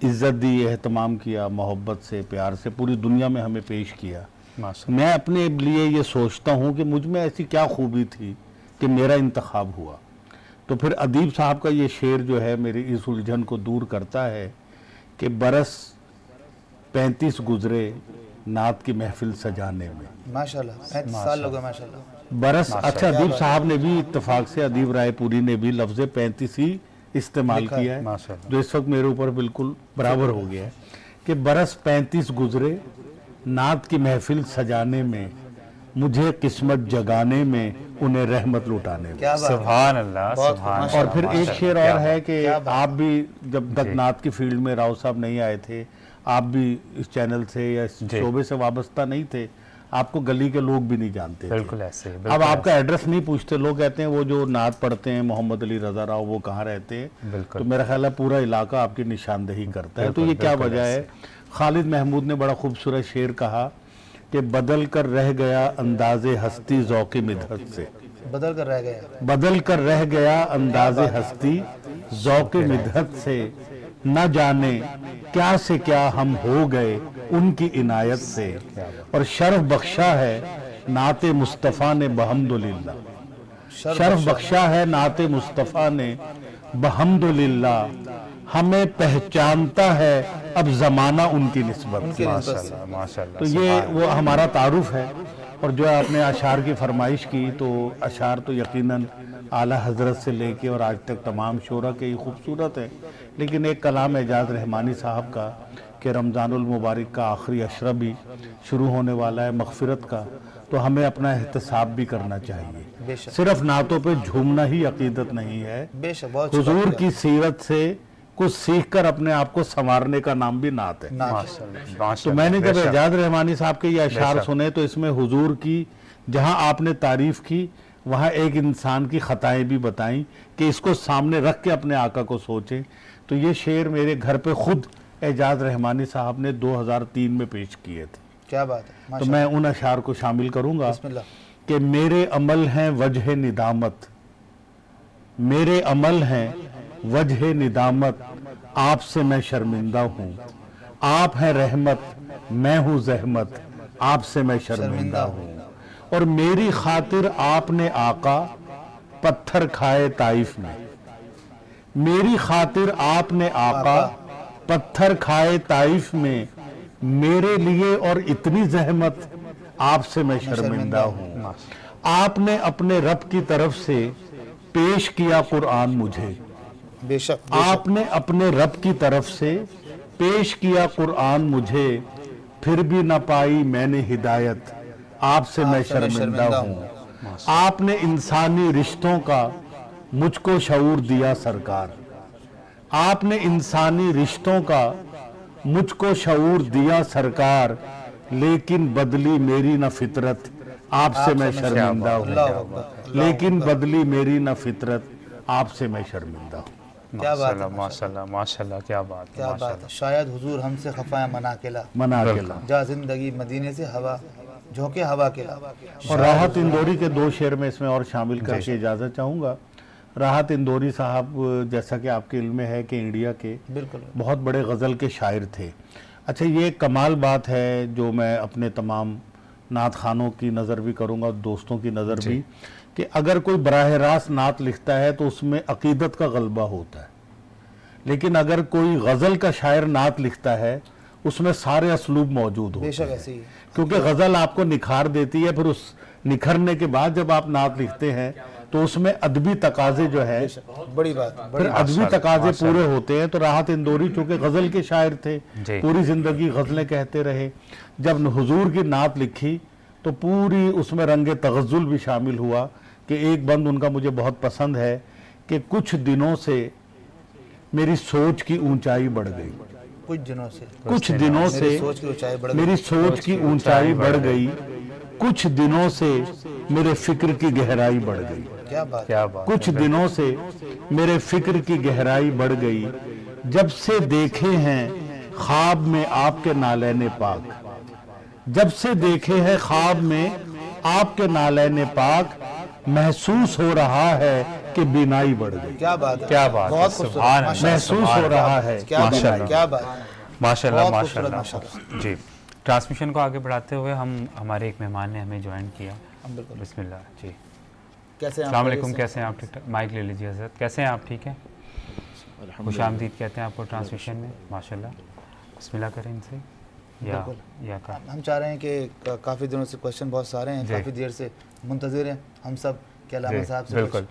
عزت دی، اہتمام کیا، محبت سے پیار سے پوری دنیا میں ہمیں پیش کیا۔ میں اپنے لیے یہ سوچتا ہوں کہ مجھ میں ایسی کیا خوبی تھی کہ میرا انتخاب ہوا۔ تو پھر ادیب صاحب کا یہ شعر جو ہے میری اس الجھن کو دور کرتا ہے کہ برس 35 گزرے نعت کی محفل سجانے میں، ماشاءاللہ 35 سال لوگ ہیں ماشاءاللہ برس۔ اچھا ادیب صاحب نے بھی اتفاق سے، ادیب رائے پوری نے بھی لفظ 35 ہی استعمال کیا ہے، جو اس وقت میرے اوپر بالکل برابر ہو گیا ہے کہ برس 35 گزرے نعت کی محفل سجانے میں، مجھے قسمت جگانے میں، انہیں رحمت لوٹانے میں۔ سبحان اللہ سبحان اللہ۔ اور پھر ایک شعر اور ہے کہ آپ بھی جب تک نعت کی فیلڈ میں راؤ صاحب نہیں آئے تھے، آپ بھی اس چینل سے یا اس شعبے سے وابستہ نہیں تھے، آپ کو گلی کے لوگ بھی نہیں جانتے تھے۔ بالکل ایسے اب آپ کا ایڈریس نہیں پوچھتے، لوگ کہتے ہیں وہ جو نعت پڑھتے ہیں محمد علی رضا راؤ وہ کہاں رہتے ہیں، تو میرا خیال ہے پورا علاقہ آپ کی نشاندہی کرتا ہے۔ تو یہ کیا وجہ ہے؟ خالد محمود نے بڑا خوبصورت شعر کہا کہ بدل کر رہ گیا انداز ہستی ذوق مدحت سے، بدل کر رہ گیا انداز ہستی ذوق مدحت سے، نہ جانے کیا سے کیا ہم ہو گئے ان کی عنایت سے، اور شرف بخشا ہے نعت مصطفیٰ نے بحمدللہ، شرف بخشا ہے نعت مصطفیٰ نے بحمدللہ، ہمیں پہچانتا ہے اب زمانہ ان کی نسبت سے۔ تو یہ وہ ہمارا تعارف ہے۔ اور جو آپ نے اشعار کی فرمائش کی تو اشعار تو یقیناً اعلیٰ حضرت سے لے کے اور آج تک تمام شعراء کے ہی خوبصورت ہے، لیکن ایک کلام اعجاز رحمانی صاحب کا کہ رمضان المبارک کا آخری عشرہ بھی شروع ہونے والا ہے مغفرت کا، تو ہمیں اپنا احتساب بھی کرنا چاہیے. صرف نعتوں پہ جھومنا ہی عقیدت نہیں ہے، حضور کی سیرت سے کچھ سیکھ کر اپنے آپ کو سنوارنے کا نام بھی نعت ہے. تو میں نے جب اعجاز رحمانی صاحب کے یہ اشعار سنے تو اس میں حضور کی جہاں آپ نے تعریف کی وہاں ایک انسان کی خطائیں بھی بتائیں کہ اس کو سامنے رکھ کے اپنے آقا کو سوچیں. تو یہ شعر میرے گھر پہ خود اعجاز رحمانی صاحب نے 2003 میں پیش کیے تھے. کیا بات ہے. تو میں ان اشعار کو شامل کروں گا کہ میرے عمل ہیں وجہ ندامت، میرے عمل ہیں وجہ ندامت، آپ سے میں شرمندہ ہوں. آپ ہیں رحمت میں ہوں زحمت، آپ سے میں شرمندہ ہوں. اور میری خاطر آپ نے آقا پتھر کھائے طائف میں، میری خاطر آپ نے آقا پتھر کھائے طائف میں، میرے لیے اور اتنی زحمت، آپ سے میں شرمندہ ہوں. آپ نے اپنے رب کی طرف سے پیش کیا قرآن مجھے، آپ نے اپنے رب کی طرف سے پیش کیا قرآن مجھے، پھر بھی نہ پائی میں نے ہدایت، آپ سے میں شرمندہ ہوں. آپ نے انسانی رشتوں کا مجھ کو شعور دیا سرکار، آپ نے انسانی رشتوں کا مجھ کو شعور دیا سرکار، لیکن بدلی میری نہ فطرت، آپ سے میں شرمندہ ہوں. لیکن بدلی میری نہ فطرت، آپ سے میں شرمندہ ہوں. کیا بات ہے. ماشاءاللہ ماشاءاللہ، کیا بات ہے. کیا بات ہے. شاید حضور ہم سے خفا ہے مناکلہ، مناکلہ جا زندگی مدینے سے ہوا جھونکے ہوا کے. اور راحت اندوری کے 2 شعر میں اس میں اور شامل کر کے اجازت چاہوں گا. راحت اندوری صاحب جیسا کہ آپ کے علم میں ہے کہ انڈیا کے بہت بڑے غزل کے شاعر تھے. اچھا یہ کمال بات ہے جو میں اپنے تمام نعت خانوں کی نظر بھی کروں گا، دوستوں کی نظر بھی، کہ اگر کوئی براہ راست نعت لکھتا ہے تو اس میں عقیدت کا غلبہ ہوتا ہے، لیکن اگر کوئی غزل کا شاعر نعت لکھتا ہے اس میں سارے اسلوب موجود ہوتے ہیں، کیونکہ غزل آپ کو نکھار دیتی ہے. پھر اس نکھرنے کے بعد جب آپ نعت لکھتے ہیں تو اس میں ادبی تقاضے جو ہے بڑی بات، پھر ادبی تقاضے پورے ہوتے ہیں. تو راحت اندوری چونکہ غزل کے شاعر تھے، پوری زندگی غزلیں کہتے رہے، جب حضور کی نعت لکھی تو پوری اس میں رنگ تغزل بھی شامل ہوا. کہ ایک بند ان کا مجھے بہت پسند ہے کہ کچھ دنوں سے میری سوچ کی اونچائی بڑھ گئی، کچھ دنوں سے میری سوچ کی اونچائی بڑھ گئی، کچھ دنوں سے میرے فکر کی گہرائی بڑھ گئی. کچھ دنوں سے میرے فکر کی گہرائی بڑھ گئی، جب سے دیکھے ہیں خواب میں آپ کے نالین پاک، جب سے دیکھے ہیں خواب میں آپ کے نالین پاک، محسوس ہو رہا ہے کہ بینائی بڑھ گئی. کیا بات ہے. کیا بات ہے. سبحان اللہ. محسوس ہو رہا ہے. کیا بات. ماشاءاللہ ماشاءاللہ. جی ٹرانسمیشن کو آگے بڑھاتے ہوئے ہمارے ایک مہمان نے ہمیں جوائن کیا. بسم اللہ. جی السلام علیکم. کیسے ہیں آپ؟ ٹھیک ٹھاک. مائک لے لیجیے حضرت. کیسے ہیں آپ؟ ٹھیک ہیں. خوش آمدید کہتے ہیں آپ کو ٹرانسمیشن میں. ماشاءاللہ. بسم اللہ کریں ان سے. ہم چاہ رہے ہیں کہ کافی دنوں سے کوشچن بہت سارے ہیں، کافی دیر سے منتظر ہیں ہم سب کہ علامہ صاحب سے بالکل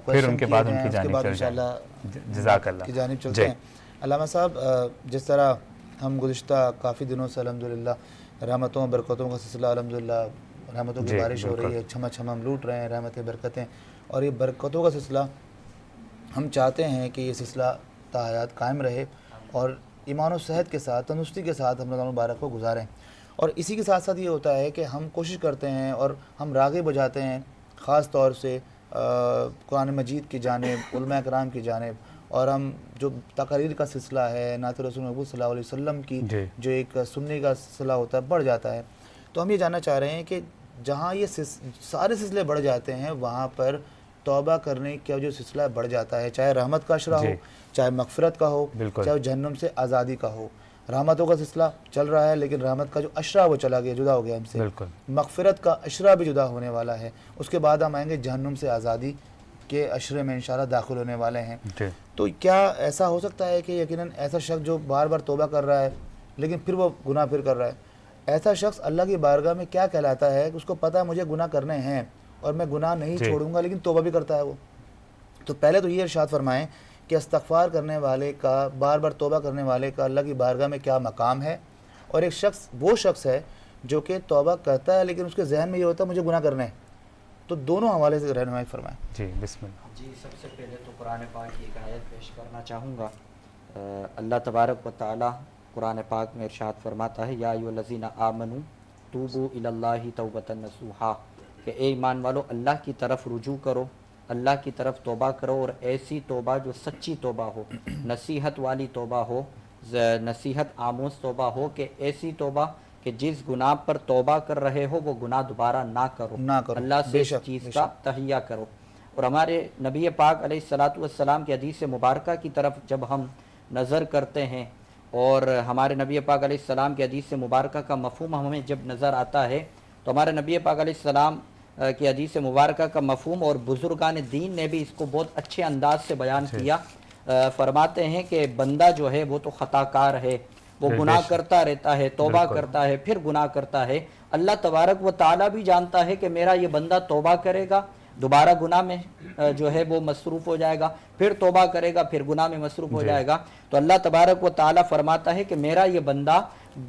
پھر ان کے بعد ان کی جانب چل جائیں. جزاک اللہ کی جانب چلتے ہیں. علامہ صاحب جس طرح ہم گزشتہ کافی دنوں سے الحمدللہ رحمتوں برکتوں کا سلسلہ، الحمدللہ رحمتوں کی بارش ہو رہی ہے، چھما چھم ہم لوٹ رہے ہیں رحمتیں برکتیں، اور یہ برکتوں کا سلسلہ ہم چاہتے ہیں کہ یہ سلسلہ تا حیات قائم رہے اور ایمان و صحت کے ساتھ، تندرستی کے ساتھ ہم رمضان مبارک کو گزاریں. اور اسی کے ساتھ ساتھ یہ ہوتا ہے کہ ہم کوشش کرتے ہیں اور ہم راغب ہو جاتے ہیں خاص طور سے قرآن مجید کی جانب، علماء کرام کی جانب، اور ہم جو تقاریر کا سلسلہ ہے، نعت رسول محبوب صلی اللہ علیہ وسلم کی جو ایک سننے کا سلسلہ ہوتا ہے بڑھ جاتا ہے. تو ہم یہ جاننا چاہ رہے ہیں کہ جہاں یہ سارے سلسلے بڑھ جاتے ہیں وہاں پر توبہ کرنے کا جو سلسلہ بڑھ جاتا ہے، چاہے رحمت کا عشرہ ہو، چاہے مغفرت کا ہو، چاہے جہنم سے آزادی کا ہو. رحمتوں کا سلسلہ چل رہا ہے لیکن رحمت کا جو عشرہ وہ چلا گیا، جدا ہو گیا ہم سے. مغفرت کا عشرہ بھی جدا ہونے والا ہے. اس کے بعد ہم آئیں گے جہنم سے آزادی کے عشرے میں انشاءاللہ داخل ہونے والے ہیں. تو کیا ایسا ہو سکتا ہے کہ یقیناً ایسا شخص جو بار بار توبہ کر رہا ہے لیکن پھر وہ گناہ پھر کر رہا ہے، ایسا شخص اللہ کی بارگاہ میں کیا کہلاتا ہے کہ اس کو پتہ ہے مجھے گناہ کرنے ہیں اور میں گناہ نہیں چھوڑوں گا، لیکن توبہ بھی کرتا ہے وہ. تو پہلے تو یہ ارشاد فرمائیں کہ استغفار کرنے والے کا، بار بار توبہ کرنے والے کا اللہ کی بارگاہ میں کیا مقام ہے، اور ایک شخص وہ شخص ہے جو کہ توبہ کرتا ہے لیکن اس کے ذہن میں یہ ہوتا ہے مجھے گناہ کرنے ہیں. تو دونوں حوالے سے رہنمائی فرمائیں. جی بسم اللہ. جی سب سے پہلے تو قرآن پاک کی ایک آیت پیش کرنا چاہوں گا. اللہ تبارک و تعالی قرآن پاک میں ارشاد فرماتا ہے یا ایھا الذین آمنوا توبوا الی اللہ توبۃ نصوحا، کہ اے ایمان والو اللہ کی طرف رجوع کرو، اللہ کی طرف توبہ کرو، اور ایسی توبہ جو سچی توبہ ہو، نصیحت والی توبہ ہو، نصیحت آموز توبہ ہو، کہ ایسی توبہ کہ جس گناہ پر توبہ کر رہے ہو وہ گناہ دوبارہ نہ کرو، اللہ سے اس چیز کا تہیہ کرو. اور ہمارے نبی پاک علیہ الصلاۃ والسلام کی حدیث مبارکہ کی طرف جب ہم نظر کرتے ہیں اور ہمارے نبی پاک علیہ السلام کی حدیث مبارکہ کا مفہوم ہمیں جب نظر آتا ہے تو ہمارے نبی پاک علیہ السلام کی حدیث مبارکہ کا مفہوم اور بزرگان دین نے بھی اس کو بہت اچھے انداز سے بیان کیا. فرماتے ہیں کہ بندہ جو ہے وہ تو خطا کار ہے، وہ گناہ کرتا رہتا ہے، توبہ کرتا ہے، پھر گناہ کرتا ہے. اللہ تبارک و تعالیٰ بھی جانتا ہے کہ میرا یہ بندہ توبہ کرے گا، دوبارہ گناہ میں جو ہے وہ مصروف ہو جائے گا، پھر توبہ کرے گا، پھر گناہ میں مصروف ہو جائے گا. تو اللہ تبارک و تعالیٰ فرماتا ہے کہ میرا یہ بندہ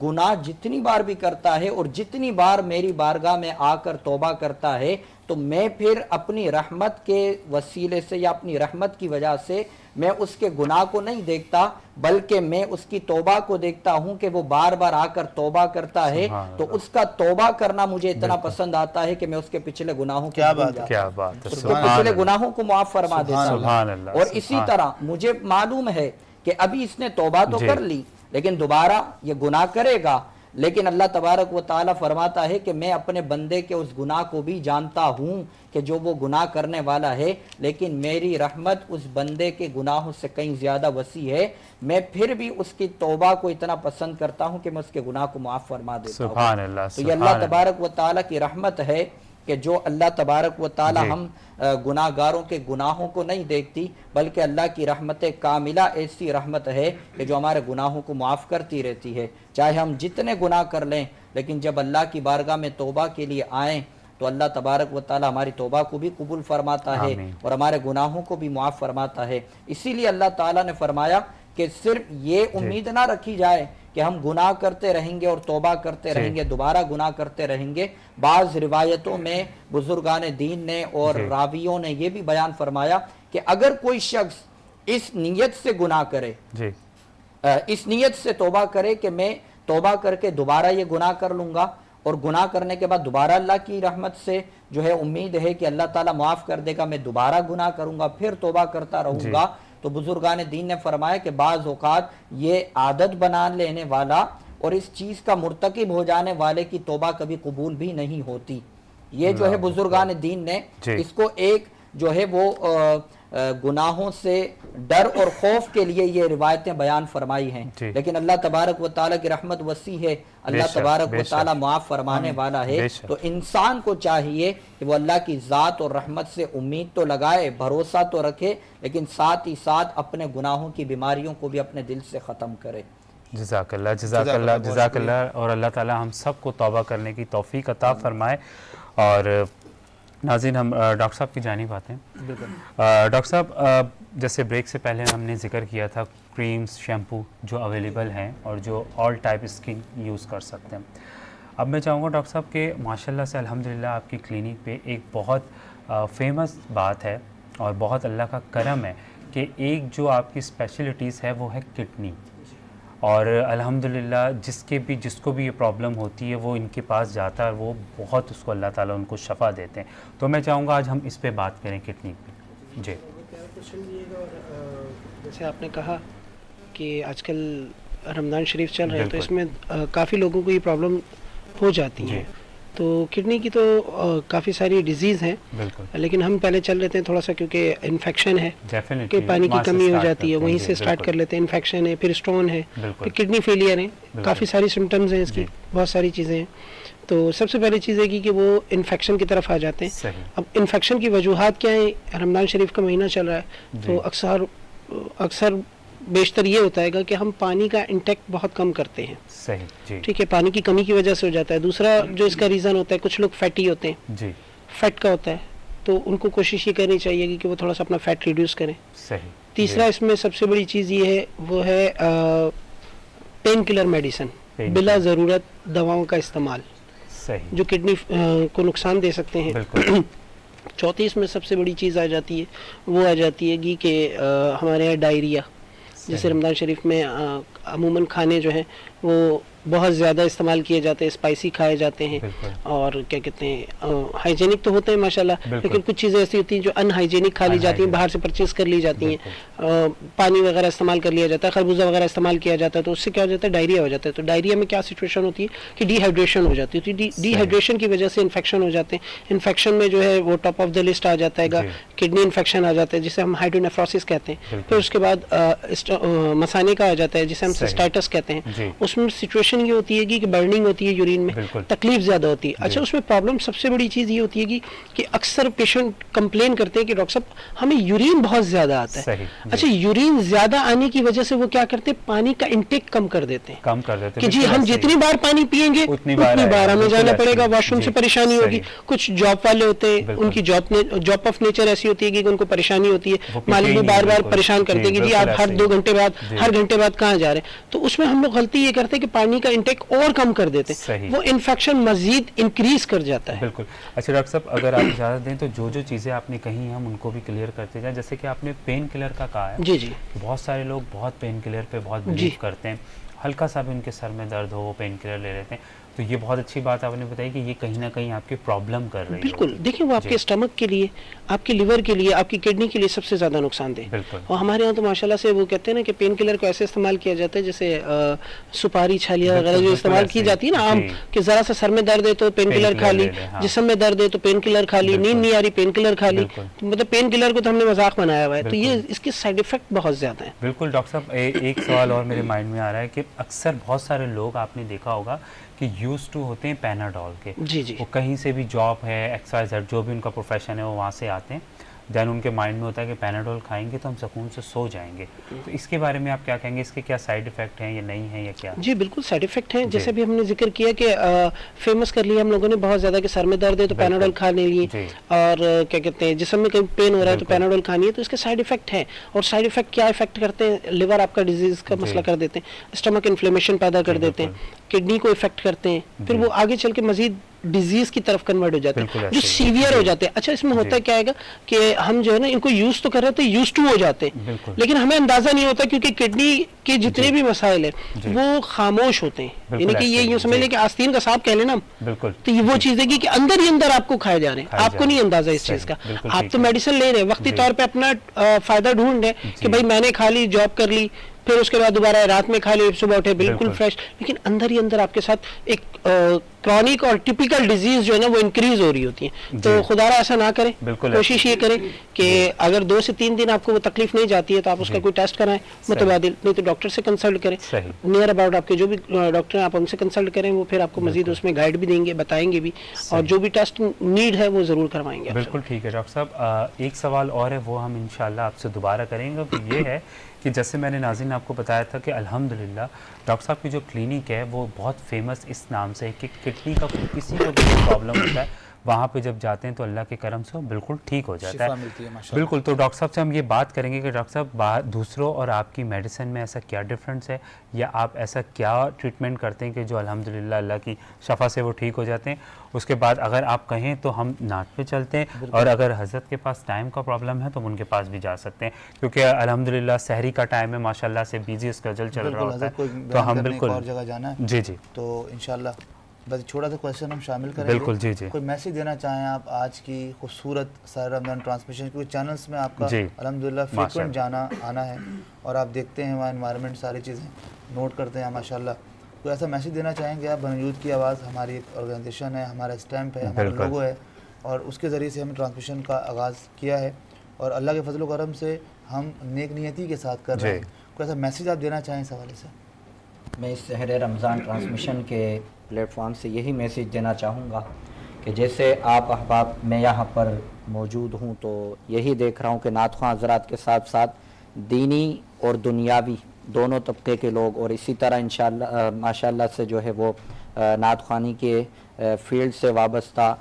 گناہ جتنی بار بھی کرتا ہے اور جتنی بار میری بارگاہ میں آ کر توبہ کرتا ہے تو میں پھر اپنی رحمت کے وسیلے سے یا اپنی رحمت کی وجہ سے میں اس کے گناہ کو نہیں دیکھتا، بلکہ میں اس کی توبہ کو دیکھتا ہوں کہ وہ بار بار آ کر توبہ کرتا ہے. تو اس کا توبہ کرنا مجھے اتنا پسند آتا ہے کہ میں اس کے پچھلے گناہوں کو پچھلے گناہوں کو معاف فرما دیتا ہوں. اور اسی طرح مجھے معلوم ہے کہ ابھی اس نے توبہ تو کر لی لیکن دوبارہ یہ گناہ کرے گا، لیکن اللہ تبارک و تعالیٰ فرماتا ہے کہ میں اپنے بندے کے اس گناہ کو بھی جانتا ہوں کہ جو وہ گناہ کرنے والا ہے، لیکن میری رحمت اس بندے کے گناہوں سے کہیں زیادہ وسیع ہے. میں پھر بھی اس کی توبہ کو اتنا پسند کرتا ہوں کہ میں اس کے گناہ کو معاف فرما دیتا ہوں. تو یہ اللہ تبارک و تعالیٰ کی رحمت ہے کہ جو اللہ تبارک و تعالی ہم گناہ گاروں کے گناہوں کو نہیں دیکھتی، بلکہ اللہ کی رحمت کاملہ ایسی رحمت ہے کہ جو ہمارے گناہوں کو معاف کرتی رہتی ہے. چاہے ہم جتنے گناہ کر لیں لیکن جب اللہ کی بارگاہ میں توبہ کے لیے آئیں تو اللہ تبارک و تعالی ہماری توبہ کو بھی قبول فرماتا ہے اور ہمارے گناہوں کو بھی معاف فرماتا ہے. اسی لیے اللہ تعالیٰ نے فرمایا کہ صرف یہ امید نہ رکھی جائے کہ ہم گناہ کرتے رہیں گے اور توبہ کرتے رہیں گے، دوبارہ گناہ کرتے رہیں گے. بعض روایتوں میں بزرگان دین نے اور راویوں نے یہ بھی بیان فرمایا کہ اگر کوئی شخص اس نیت سے گناہ کرے، اس نیت سے توبہ کرے کہ میں توبہ کر کے دوبارہ یہ گناہ کر لوں گا، اور گناہ کرنے کے بعد دوبارہ اللہ کی رحمت سے جو ہے امید ہے کہ اللہ تعالیٰ معاف کر دے گا، میں دوبارہ گناہ کروں گا، پھر توبہ کرتا رہوں گا. تو بزرگان دین نے فرمایا کہ بعض اوقات یہ عادت بنا لینے والا اور اس چیز کا مرتکب ہو جانے والے کی توبہ کبھی قبول بھی نہیں ہوتی. یہ جو ہے بزرگان دین نے اس کو ایک جو ہے وہ گناہوں سے ڈر اور خوف کے لیے یہ روایتیں بیان فرمائی ہیں. لیکن اللہ تبارک و تعالیٰ کی رحمت وسیع ہے، اللہ تبارک و تعالیٰ معاف فرمانے والا ہے. تو انسان کو چاہیے کہ وہ اللہ کی ذات اور رحمت سے امید تو لگائے، بھروسہ تو رکھے، لیکن ساتھ ہی ساتھ اپنے گناہوں کی بیماریوں کو بھی اپنے دل سے ختم کرے. جزاک اللہ جزاک اللہ جزاک اللہ. اور اللہ تعالیٰ ہم سب کو توبہ کرنے کی توفیق عطا فرمائے. اور ناظرین ہم ڈاکٹر صاحب کی جانب آتے ہیں. ڈاکٹر صاحب جیسے بریک سے پہلے ہم نے ذکر کیا تھا کریمز، شیمپو جو اویلیبل ہیں اور جو آل ٹائپ اسکن یوز کر سکتے ہیں. اب میں چاہوں گا ڈاکٹر صاحب کہ ماشاءاللہ سے الحمدللہ آپ کی کلینک پہ ایک بہت فیمس بات ہے اور بہت اللہ کا کرم ہے کہ ایک جو آپ کی اسپیشلٹیز ہے وہ ہے کڈنی. اور الحمدللہ جس کو بھی یہ پرابلم ہوتی ہے وہ ان کے پاس جاتا ہے، وہ بہت اس کو اللہ تعالیٰ ان کو شفا دیتے ہیں. تو میں چاہوں گا آج ہم اس پہ بات کریں کڈنی پہ. جی جیسے آپ نے کہا کہ آج کل رمضان شریف چل رہے ہیں تو اس میں کافی لوگوں کو یہ پرابلم ہو جاتی ہیں. تو کڈنی کی تو کافی ساری ڈیزیز ہیں، لیکن ہم پہلے چل لیتے ہیں تھوڑا سا کیونکہ انفیکشن ہے کہ پانی کی کمی ہو جاتی ہے، وہیں سے سٹارٹ کر لیتے ہیں. انفیکشن ہے، پھر اسٹون ہے، پھر کڈنی فیلئر ہے، کافی ساری سمٹمز ہیں اس کی، بہت ساری چیزیں ہیں. تو سب سے پہلی چیز ہے کہ وہ انفیکشن کی طرف آ جاتے ہیں. اب انفیکشن کی وجوہات کیا ہیں؟ رمضان شریف کا مہینہ چل رہا ہے تو اکثر بیشتر یہ ہوتا ہے کہ ہم پانی کا انٹیک بہت کم کرتے ہیں. صحیح جی. ٹھیک ہے, پانی کی کمی کی وجہ سے ہو جاتا ہے. دوسرا جو اس کا ریزن ہوتا ہے, کچھ لوگ فیٹی ہوتے ہیں جی, فیٹ کا ہوتا ہے, تو ان کو کوشش یہ کرنی چاہیے کہ وہ تھوڑا سا اپنا فیٹ ریڈیوس کریں. صحیح. تیسرا اس میں سب سے بڑی چیز یہ ہے, وہ ہے پین کلر میڈیسن, بلا ضرورت دواؤں کا استعمال, صحیح, جو کڈنی کو نقصان دے سکتے ہیں. بالکل. چوتھی اس میں سب سے بڑی چیز آ جاتی ہے, وہ آ جاتی ہے کہ ہمارے یہاں ڈائریا, جیسے رمضان شریف میں عموماً کھانے جو ہیں وہ بہت زیادہ استعمال کیے جاتے ہیں, اسپائسی کھائے جاتے ہیں, اور کیا کہتے ہیں ہائیجینک تو ہوتے ہیں ماشاءاللہ, لیکن کچھ چیزیں ایسی ہوتی ہیں جو ان ہائیجینک کھا لی جاتی ہیں, باہر سے پرچیز کر لی جاتی ہیں. پانی وغیرہ استعمال کر لیا جاتا ہے, خربوزہ وغیرہ استعمال کیا جاتا ہے, تو اس سے کیا ہو جاتا ہے, ڈائریا ہو جاتا ہے. تو ڈائریا میں کیا سچویشن ہوتی ہے کہ ڈی ہائیڈریشن ہو جاتی ہے. ڈی ہائیڈریشن کی وجہ سے انفیکشن ہو جاتے ہیں. انفیکشن میں جو ہے وہ ٹاپ آف دا لسٹ آ جاتا ہے گا کڈنی انفیکشن آ جاتا ہے, جسے ہم ہائیڈرونیفروسس کہتے ہیں. پھر اس کے بعد مثانے کا آ جاتا ہے, جسے ہم سسٹائٹس کہتے ہیں. اس میں سچویشن یہ ہوتی ہے کہ برننگ ہوتی ہے یورین میں, تکلیف زیادہ ہوتی ہے. اچھا, اس میں پرابلم سب سے بڑی چیز یہ ہوتی ہے کہ اکثر پیشنٹ کمپلین کرتے ہیں کہ ڈاکٹر صاحب ہمیں یورین بہت زیادہ آتا ہے. اچھا, یورین زیادہ آنے کی وجہ سے وہ کیا کرتے ہیں, پانی کا انٹیک کم کر دیتے ہیں کہ جی ہم جتنی بار پانی پیئیں گے اتنی بار ہمیں جانا پڑے گا, واش روم سے پریشانی ہوگی. کچھ جاب والے ہوتے ہیں, ان کی جاب آف نیچر ایسی ہوتی ہے کہ ان کو پریشانی ہوتی ہے, مالک بھی بار بار پریشان کرتے ہیں کہ جی آپ ہر 2 گھنٹے بعد, ہر گھنٹے بعد کہاں جا رہے ہیں. تو اس میں ہم لوگ غلطی یہ کرتے ہیں کہ پانی کا انٹیک اور کم کر دیتے ہیں, وہ انفیکشن مزید انکریز کر جاتا ہے. بالکل. اچھا ڈاکٹر صاحب, اگر آپ اجازت دیں تو جو چیزیں آپ نے کہی ہیں ہم ان کو بھی کلیئر کرتے جائیں. جیسے کہ آپ نے پین کلر کا کہا ہے, جی جی, بہت سارے لوگ بہت پین کلر پہ بہت بلیو کرتے ہیں, ہلکا سا بھی ان کے سر میں درد ہو وہ پین کلر لے لیتے ہیں. تو یہ بہت اچھی بات آپ نے بتائی کہ یہ کہیں نہ کہیں آپ کی پرابلم کر رہی ہے. بالکل, دیکھیں وہ آپ کے اسٹمک کے لیے, آپ کے لیور کے لیے, آپ کی کڈنی کے لیے سب سے زیادہ نقصان دہ. اور ہمارے یہاں تو ماشاءاللہ سے وہ کہتے ہیں نا کہ پین کلر کو ایسے استعمال کیا جاتا ہے جیسے سپاری, چھالیاں وغیرہ جو استعمال کی جاتی ہے نا عام, کہ ذرا سا سر میں درد ہے تو پین کلر کھا لی, جسم میں درد ہے تو پین کلر کھا لی, نیند نہیں آ رہی پین کلر کھا لی. مطلب پین کلر کو تو ہم نے مذاق بنایا ہوا ہے. تو یہ اس کے سائیڈ افیکٹ بہت زیادہ ہیں. بالکل ڈاکٹر صاحب, ایک سوال اور میرے مائنڈ میں آ رہا ہے کہ اکثر بہت سارے لوگ آپ نے دیکھا ہوگا کہ یوز ٹو ہوتے ہیں پیناڈول کے. جی جی, وہ کہیں سے بھی جاب ہے, ایکس وائی زیڈ جو بھی ان کا پروفیشن ہے وہ وہاں سے آتے ہیں, دین ان کے مائنڈ میں ہوتا ہے کہ پیناڈول کھائیں گے تو ہم سکون سے سو جائیں گے. تو اس کے بارے میں آپ کیا کہیں گے, اس کے کیا سائیڈ افیکٹ ہیں یا نہیں ہیں یا کیا؟ جی بالکل سائیڈ افیکٹ ہیں. جیسے بھی ہم نے ذکر کیا کہ فیمس کر لیا ہم لوگوں نے بہت زیادہ کہ سر میں درد ہے تو پیناڈول کھانے لیے, اور کیا کہتے ہیں جسم میں کہیں پین ہو رہا ہے تو پیناڈول کھانی ہے. تو اس کے سائیڈ افیکٹ ہیں, اور سائیڈ افیکٹ کیا افیکٹ کرتے ہیں, لیور آپ کا ڈیزیز کا مسئلہ کر دیتے ہیں, اسٹمک انفلیمیشن پیدا کر دیتے ہیں, کڈنی کو افیکٹ کرتے ہیں, پھر وہ آگے چل کے مزید ڈیزیز کی طرف کنورٹ ہو جاتے ہیں جو سیویئر ہو جاتے ہیں. اچھا, اس میں ہوتا کیا ہے گا کہ ہم جو ہے نا ان کو یوز تو کر رہے تھے, یوز ٹو ہو جاتے ہیں, لیکن ہمیں اندازہ نہیں ہوتا کیونکہ کڈنی کے جتنے بھی مسائل ہیں وہ خاموش ہوتے ہیں. یعنی کہ یہ یوں سمجھ لیں کہ آستین کا سانپ کہہ لیں نا, تو یہ وہ چیز ہے کہ اندر ہی اندر آپ کو کھائے جا رہے ہیں, آپ کو نہیں اندازہ اس چیز کا. آپ تو میڈیسن لے رہے ہیں, وقتی طور پہ اپنا فائدہ ڈھونڈ رہے ہیں کہ بھائی میں نے کھا لی, جاب کر لی, پھر اس کے بعد دوبارہ رات میں کھا لی, صبح اٹھے بالکل فریش, لیکن اندر ہی اندر آپ کے ساتھ ایک کرونک اور ٹپیکل ڈیزیز جو ہے نا وہ انکریز ہو رہی ہوتی ہیں. تو خدا را ایسا نہ کریں, کوشش یہ کریں کہ اگر 2 سے 3 دن آپ کو وہ تکلیف نہیں جاتی ہے تو آپ اس کا کوئی ٹیسٹ کرائیں متبادل, نہیں تو ڈاکٹر سے کنسلٹ کریں. نیئر اباؤٹ آپ کے جو بھی ڈاکٹر ہیں آپ ان سے کنسلٹ کریں, وہ پھر آپ کو مزید اس میں گائیڈ بھی دیں گے, بتائیں گے بھی, اور جو بھی ٹیسٹ نیڈ ہے وہ ضرور کروائیں گے. بالکل ٹھیک ہے ڈاکٹر صاحب, ایک سوال اور ہے وہ ہم انشاءاللہ آپ سے دوبارہ کریں گے. تو یہ ہے کہ جیسے میں نے ناظرین آپ کو بتایا تھا کہ الحمدللہ ڈاکٹر صاحب کی جو کلینک ہے وہ بہت فیمس اس نام سے ہے کہ کڈنی کا کسی کو بھی پرابلم ہوتا ہے وہاں پہ جب جاتے ہیں تو اللہ کے کرم سے بالکل ٹھیک ہو جاتا ہے. بالکل. تو ڈاکٹر صاحب سے ہم یہ بات کریں گے کہ ڈاکٹر صاحب دوسروں اور آپ کی میڈیسن میں ایسا کیا ڈفرینس ہے, یا آپ ایسا کیا ٹریٹمنٹ کرتے ہیں کہ جو الحمدللہ اللہ کی شفا سے وہ ٹھیک ہو جاتے ہیں. اس کے بعد اگر آپ کہیں تو ہم نعت پہ چلتے ہیں, اور اگر حضرت کے پاس ٹائم کا پرابلم ہے تو ہم ان کے پاس بھی جا سکتے ہیں, کیونکہ الحمدللہ سحری کا ٹائم ہے, ماشاءاللہ سے بیزی اسکیجول چل رہا ہوتا ہے, تو ہم بالکل اور جگہ جانا ہے. جی جی, تو انشاءاللہ بس چھوٹا سا کویشچن ہم شامل کریں گے. بالکل. جی جی, کوئی میسیج دینا چاہیں آپ آج کی خوبصورت سحر رمضان ٹرانسمیشن, کیونکہ چینلز میں آپ کا الحمدللہ فریکوینٹ جانا آنا ہے, اور آپ دیکھتے ہیں وہاں انوائرمنٹ ساری چیزیں نوٹ کرتے ہیں ماشاءاللہ. کوئی ایسا میسیج دینا چاہیں گے آپ؟ بنو یوتھ کی آواز ہماری ایک آرگنائزیشن ہے, ہمارا اسٹیمپ ہے, ہمارا لوگو ہے, اور اس کے ذریعے سے ہم ٹرانسمیشن کا آغاز کیا ہے, اور اللہ کے فضل و کرم سے ہم نیک نیتی کے ساتھ کر رہے ہیں. کوئی ایسا میسیج آپ دینا چاہیں اس حوالے سے؟ میں اس سحر رمضان ٹرانسمیشن کے پلیٹ فارم سے یہی میسیج دینا چاہوں گا کہ جیسے آپ احباب میں یہاں پر موجود ہوں تو یہی دیکھ رہا ہوں کہ نعت خواں حضرات کے ساتھ ساتھ دینی اور دنیاوی دونوں طبقے کے لوگ، اور اسی طرح انشاءاللہ ماشاءاللہ سے جو ہے وہ نعت خوانی کے فیلڈ سے وابستہ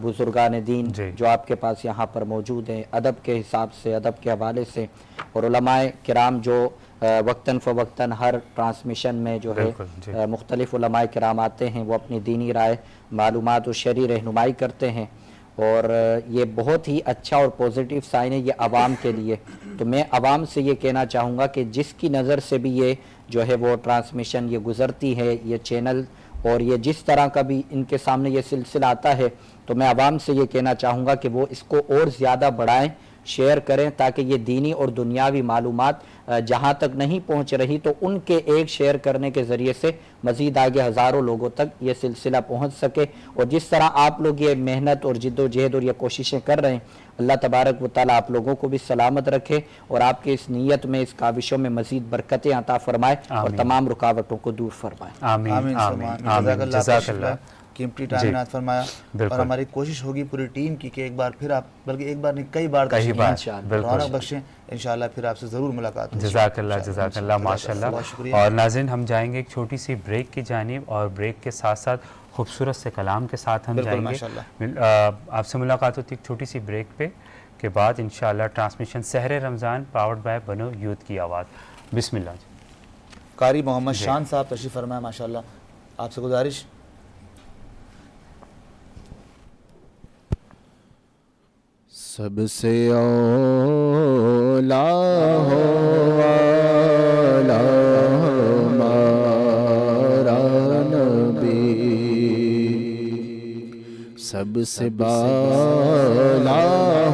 بزرگان دین جو آپ کے پاس یہاں پر موجود ہیں، ادب کے حساب سے، ادب کے حوالے سے، اور علماء کرام جو وقتاً فوقتاً ہر ٹرانسمیشن میں جو ہے مختلف علماء کرام آتے ہیں، وہ اپنی دینی رائے، معلومات و شرعی رہنمائی کرتے ہیں، اور یہ بہت ہی اچھا اور پوزیٹیو سائن ہے یہ عوام کے لیے۔ تو میں عوام سے یہ کہنا چاہوں گا کہ جس کی نظر سے بھی یہ جو ہے وہ ٹرانسمیشن یہ گزرتی ہے، یہ چینل، اور یہ جس طرح کا بھی ان کے سامنے یہ سلسلہ آتا ہے، تو میں عوام سے یہ کہنا چاہوں گا کہ وہ اس کو اور زیادہ بڑھائیں، شیئر کریں، تاکہ یہ دینی اور دنیاوی معلومات جہاں تک نہیں پہنچ رہی تو ان کے ایک شیئر کرنے کے ذریعے سے مزید آگے ہزاروں لوگوں تک یہ سلسلہ پہنچ سکے۔ اور جس طرح آپ لوگ یہ محنت اور جد و جہد اور یہ کوششیں کر رہے ہیں، اللہ تبارک و تعالیٰ آپ لوگوں کو بھی سلامت رکھے اور آپ کے اس نیت میں، اس کاوشوں میں مزید برکتیں عطا فرمائے اور تمام رکاوٹوں کو دور فرمائے۔ آمین آمین۔ جزاک اللہ، قیمتی ٹائم عطا فرمایا، اور ہماری کوشش ہوگی پوری ٹیم کی کہ ایک بار پھر آپ، بلکہ ایک بار نہیں کئی بار رونق بخشیں، انشاءاللہ پھر آپ سے ضرور ملاقات ہوگی۔ جزاک اللہ ماشاءاللہ۔ اور ناظرین ہم جائیں گے ایک چھوٹی سی بریک کی جانب، اور بریک کے ساتھ ساتھ خوبصورت سے کلام کے ساتھ ہم جائیں گے۔ آپ سے ملاقات ہوتی ہے ایک چھوٹی سی بریک پہ، کے بعد انشاءاللہ transmission Sehr Ramzan powered by Bano youth کی آواز۔ بسم اللہ جی۔ قاری محمد شان صاحب تشریف فرمائے، ماشاءاللہ آپ سے گزارش۔ سب سے اولا ہو والا ہمارا نبی، سب سے بالا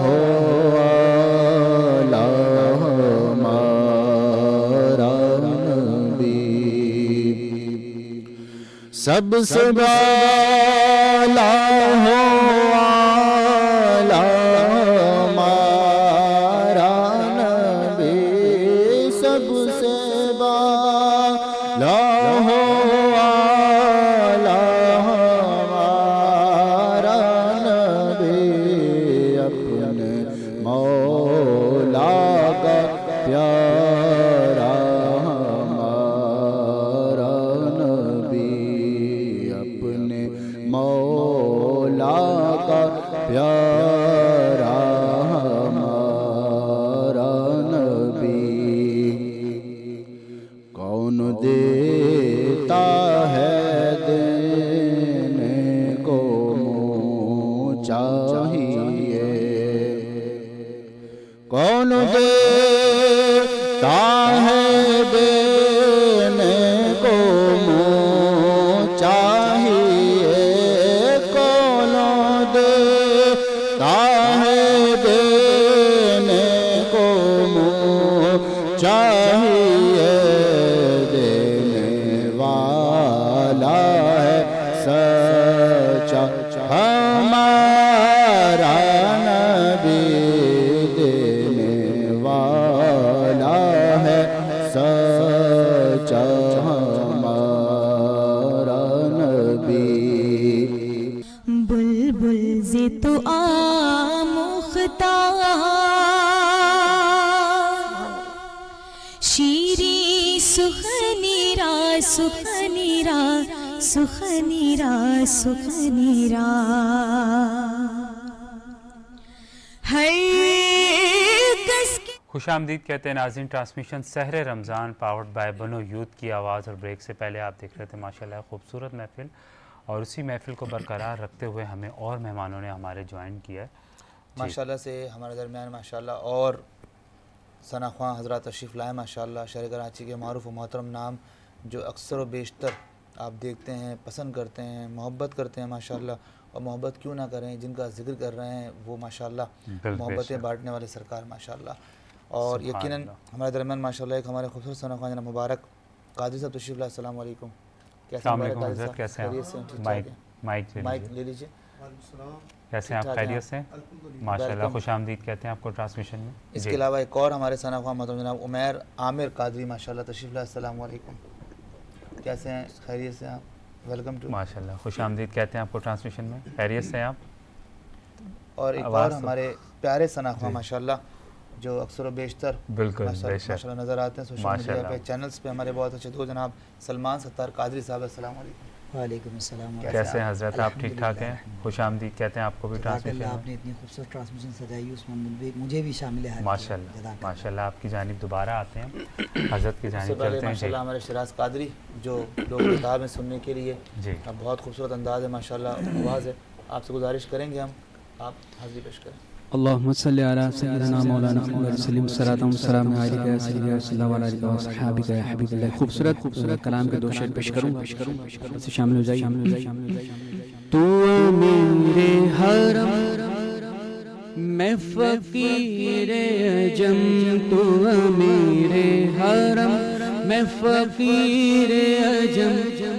ہو والا ہمارا نبی، سب سے بالا ہو خوش آمدید کہتے ہیں ناظرین transmission Sehr Ramzan powered by Bano youth کی آواز، اور بریک سے پہلے آپ دیکھ رہے تھے ماشاءاللہ خوبصورت محفل، اور اسی محفل کو برقرار رکھتے ہوئے ہمیں اور مہمانوں نے ہمارے جوائن کیا ہے ماشاءاللہ سے ہمارے درمیان ماشاءاللہ، اور ثنا خواں حضرات تشریف لائے ماشاءاللہ، شہر کراچی کے معروف و محترم نام جو اکثر و بیشتر آپ دیکھتے ہیں، پسند کرتے ہیں، محبت کرتے ہیں ماشاءاللہ، اور محبت کیوں نہ کریں، جن کا ذکر کر رہے ہیں وہ ماشاءاللہ محبتیں بانٹنے والے سرکار ماشاءاللہ۔ اور یقیناً ہمارے درمیان ماشاءاللہ ایک ہمارے خوبصورت ثنا خواں جناب مبارک قادری صاحب تشریف لائے۔ السلام علیکم، السلام علیکم حضرت، کیسے ہیں؟ مائک لے لیجیے، کیسے ہیں آپ؟ خیریت سے؟ ماشاءاللہ خوش آمدید کہتے ہیں آپ کو ٹرانسمیشن میں۔ اس کے علاوہ ایک اور ہمارے ثنا خواں محترم جناب عمیر عامر قادری ماشاءاللہ تشریف لائے۔ السلام علیکم، کیسے ہیں؟ خیریت سے آپ؟ ویلکم ٹو، ماشاءاللہ خوش آمدید کہتے ہیں آپ کو ٹرانسمیشن میں۔ خیریت سے ہیں آپ؟ اور ایک اور ہمارے پیارے ثنا خواں ماشاءاللہ جو اکثر و بیشتر بالکل ماشاءاللہ نظر آتے ہیں سوشل میڈیا پہ، چینلز پہ. ہمارے بہت اچھے دوست جناب سلمان ستار قادری صاحب، السلام علیکم. وعلیکم السلام. کیسے ہیں حضرت؟ آپ ٹھیک ٹھاک ہیں؟ خوش آمدید کہتے ہیں آپ کو بھی ٹرانسمیشن. آپ نے اتنی خوبصورت ٹرانسمیشن سجائی، اس میں مجھے بھی شامل ہے. ماشاءاللہ ماشاءاللہ. آپ کی جانب دوبارہ آتے ہیں، حضرت کی جانب چلتے ہیں. ماشاءاللہ ہمارے شراز قادری جو لوگ کتاب میں سننے کے لیے جی بہت خوبصورت انداز ہے، ماشاءاللہ آواز ہے. آپ سے گزارش کریں گے آپ حاضری پیش کریں. اللهم صل على سيدنا مولانا محمد وسلم صلاة والسلام عليك يا سيدي يا رسول الله وعلى آلك وأصحابك يا حبيب الله. خوبصورت کلام کے دو شعر پیش کروں، اس سے شامل ہو جائیے. تو میرے حرم میں فقیر عجم، تو میرے حرم میں فقیر عجم،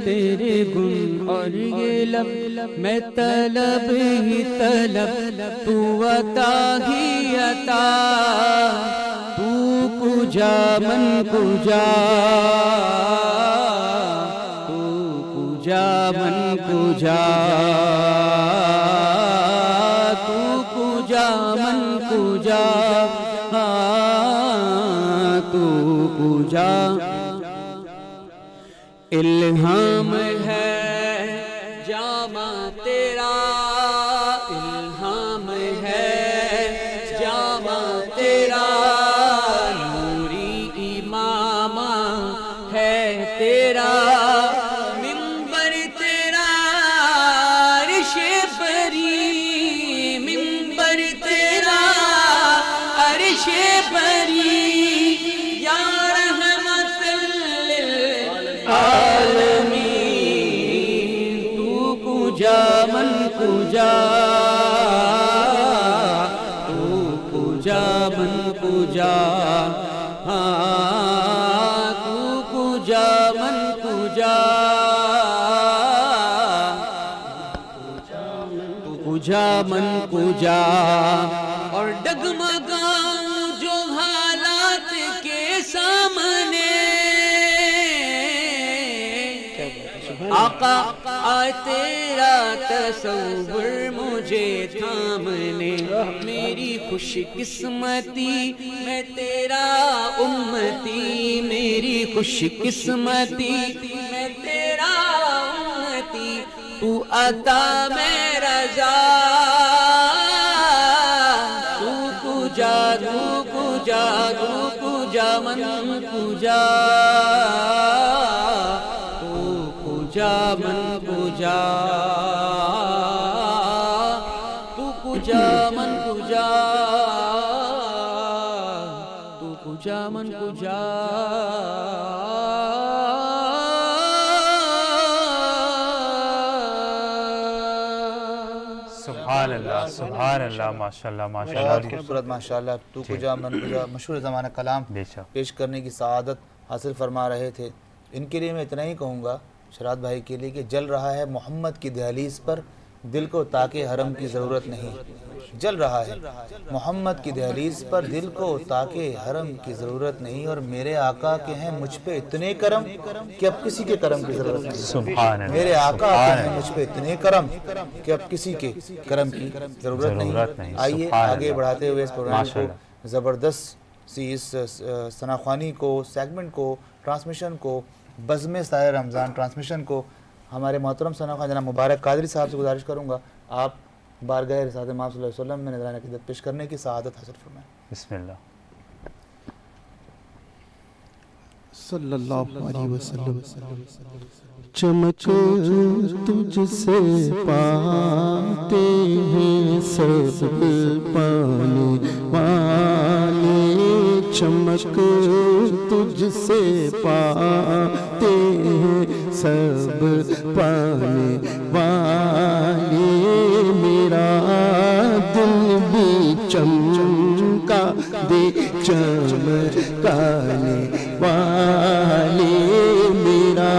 تیرے گن اور یہ لب میں طلب ہی طلب، تو عطا ہی عطا، تو کجا من کجا، تو کجا من کجا، تو کجا من کجا، تو کجا. الہام ہے جامع تیرا، الہام ہے جامع تیرا، نوری امامہ ہے تیرا، منبر تیرا عرش پری، منبر تیرا عرش پری، یا رحمت للعالمین. تو کجا من کجا، تو کجا من کجا، تو کجا من کجا، تو کجا من کجا. اور ڈگمگاؤں جو حالات کے سامنے، آقا آئے تیرا تصور مجھے تھامنے، میری خوش قسمتی میں تیرا امتی، میری خوش قسمتی میں تیرا امتی، تو عطا میں رضا، تو کجا تو کجا، تو کجا من کجا، تو کجا من کجا، تو کجا من کجا، تو کجا من کجا. سبحان اللہ سبحان اللہ، ماشاءاللہ ماشاءاللہ. بہت خوبصورت ماشاءاللہ. تو کجا من کجا مشہور زمانہ کلام پیش کرنے کی سعادت حاصل فرما رہے تھے. ان کے لیے میں اتنا ہی کہوں گا شراد بھائی کے لیے کہ جل رہا ہے محمد کی دہلیز پر دل کو تاکہ حرم کی ضرورت نہیں. جل رہا ہے محمد کی دہلیز پر دل کو تاکہ حرم کی ضرورت نہیں، اور میرے آقا کے ہیں مجھ پہ اتنے کرم کہ اب کسی کے کرم کی ضرورت نہیں. سبحان اللہ. میرے آقا کے ہیں مجھ پہ اتنے کرم کہ اب کسی کے کرم کی ضرورت نہیں. آئیے آگے بڑھاتے ہوئے اس پروگرام کو زبردست سی اس ثناخوانی کو، سیگمنٹ کو، ٹرانسمیشن کو، بزم سایہ رمضان ٹرانسمیشن کو ہمارے محترم ثناخوان جناب مبارک قادری صاحب سے گزارش کروں گا آپ بارگاہ رسالت مآب صلی اللہ علیہ وسلم میں نذرانہ عقیدت پیش کرنے کی سعادت حاصل فرمائیں. بسم اللہ. صلی اللہ علیہ وسلم. چمک تجھ سے پاتے ہیں سب پانے والے، چمک تجھ سے پاتے ہیں سب پانے والے، میرا دل بھی چمکا دے چمکانے والے، میرا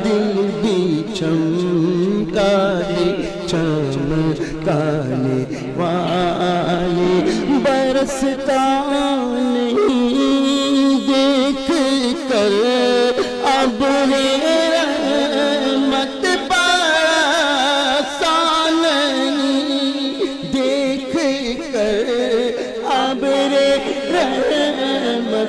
دل بھی چمکا دے چمکانے والے، برستا نہیں دیکھ کر اب رحمت برسا نہیں دیکھ کر اب رحمت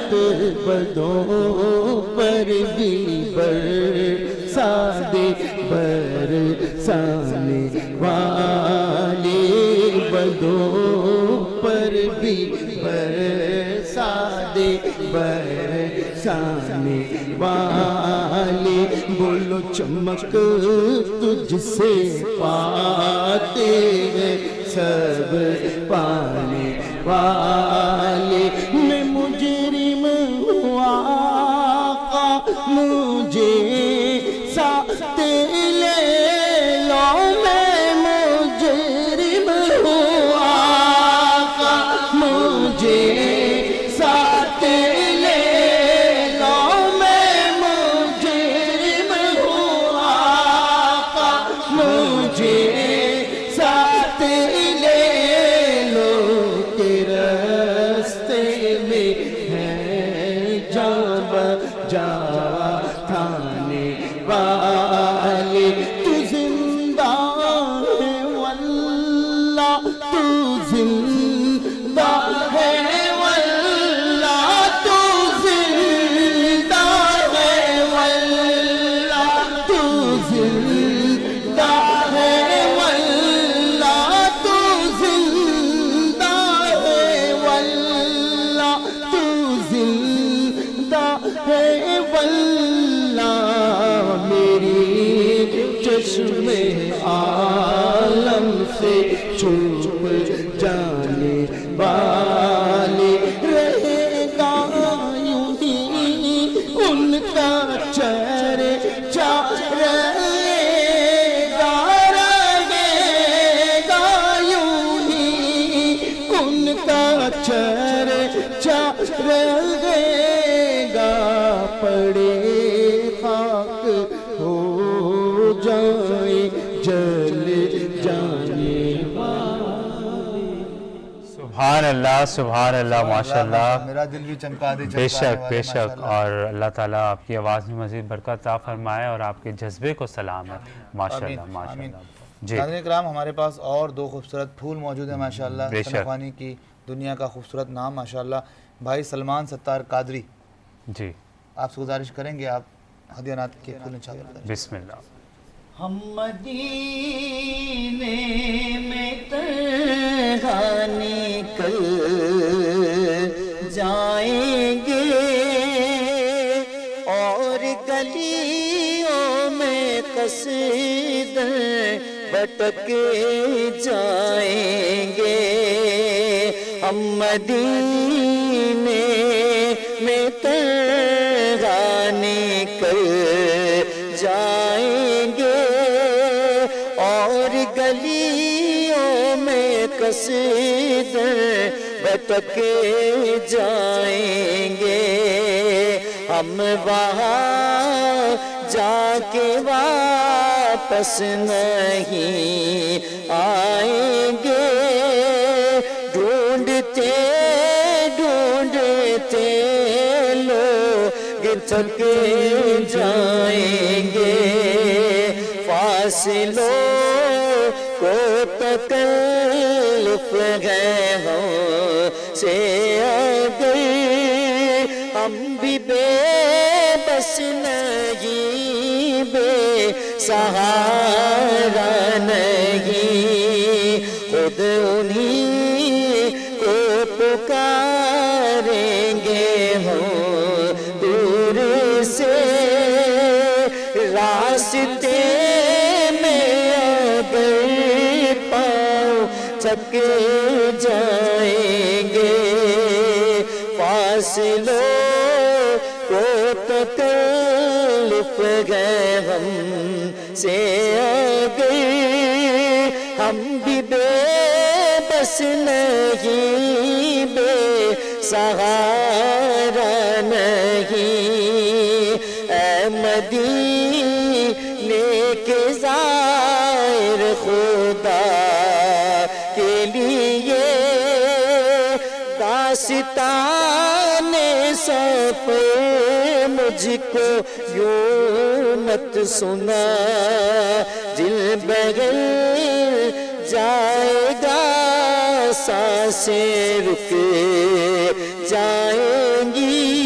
بدوں پر بھی برسا دے برسانے والے بدوں پر بھی برسا دے برسانے والے بولو چمک تجھ سے پاتے ہیں سب پانے والے میں مجرم ہوں آقا مجھے ساتھ لے لو میں مجرم ہوں آقا مجھے ساتھ لے لو میں مجرم ہوں آقا مجھے ساتھ لے لو کہ راستے میں ہے جاوا تھانے والے تو زندہ ہے واللہ تو زندہ ہے واللہ تو زندہ ہے واللہ تو زندہ ہے واللہ تو زندہ ہے واللہ تو زندہ ہے واللہ میری چشم عالم سے چھپ جانے والے رہے گا یوں ہی ان کا چرچا رہے گا یوں ہی ان کا چرچا رہے گا پڑے خاک ہو جائے جل جانے سبحان اللہ ماشاءاللہ میرا دل بھی چمکا دے بے شک بے شک اور اللہ تعالیٰ آپ کی آواز میں مزید برکت عطا فرمائے اور آپ کے جذبے کو سلام ہے ماشاءاللہ ماشاءاللہ جی ناظرین کرام ہمارے پاس اور دو خوبصورت پھول موجود ہیں ماشاءاللہ سنخوانی کی دنیا کا خوبصورت نام ماشاءاللہ بھائی سلمان ستار قادری جی آپ سے گزارش کریں گے آپ ہدیہ نعت کے پھول نچھاور کریں بسم اللہ ہم مدینے میں تنہا نکل جائیں گے اور گلیوں میں قصیدے بھٹک جائیں گے ہم مدینے میں تنہا نکل جائیں گے اور گلیوں میں قصیدے بھٹک جائیں گے ہم وہاں جا کے واپس نہیں آئیں گے ڈھونڈتے ڈھونڈتے لوگ تھک جائیں گے فاصلوں کو تکلف ہے ہم سے اگر ہم بھی بے بس نہیں بے سہارا نہیں خود انہیں کو پکاریں گے ہم دور سے راستے میں اگر پاؤں تھک جائیں گے فاصلوں کو تکلف ہے ہم سے اگر ہم بھی بے بس نہیں بے سہارا نہیں اے مدینے کے زائر خدا کے لیے داستان سفر مجھ کو یوں مت سنا دل بغل جائے گا سانسیں رک جائیں گی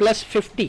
+50,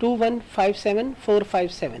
2157 457,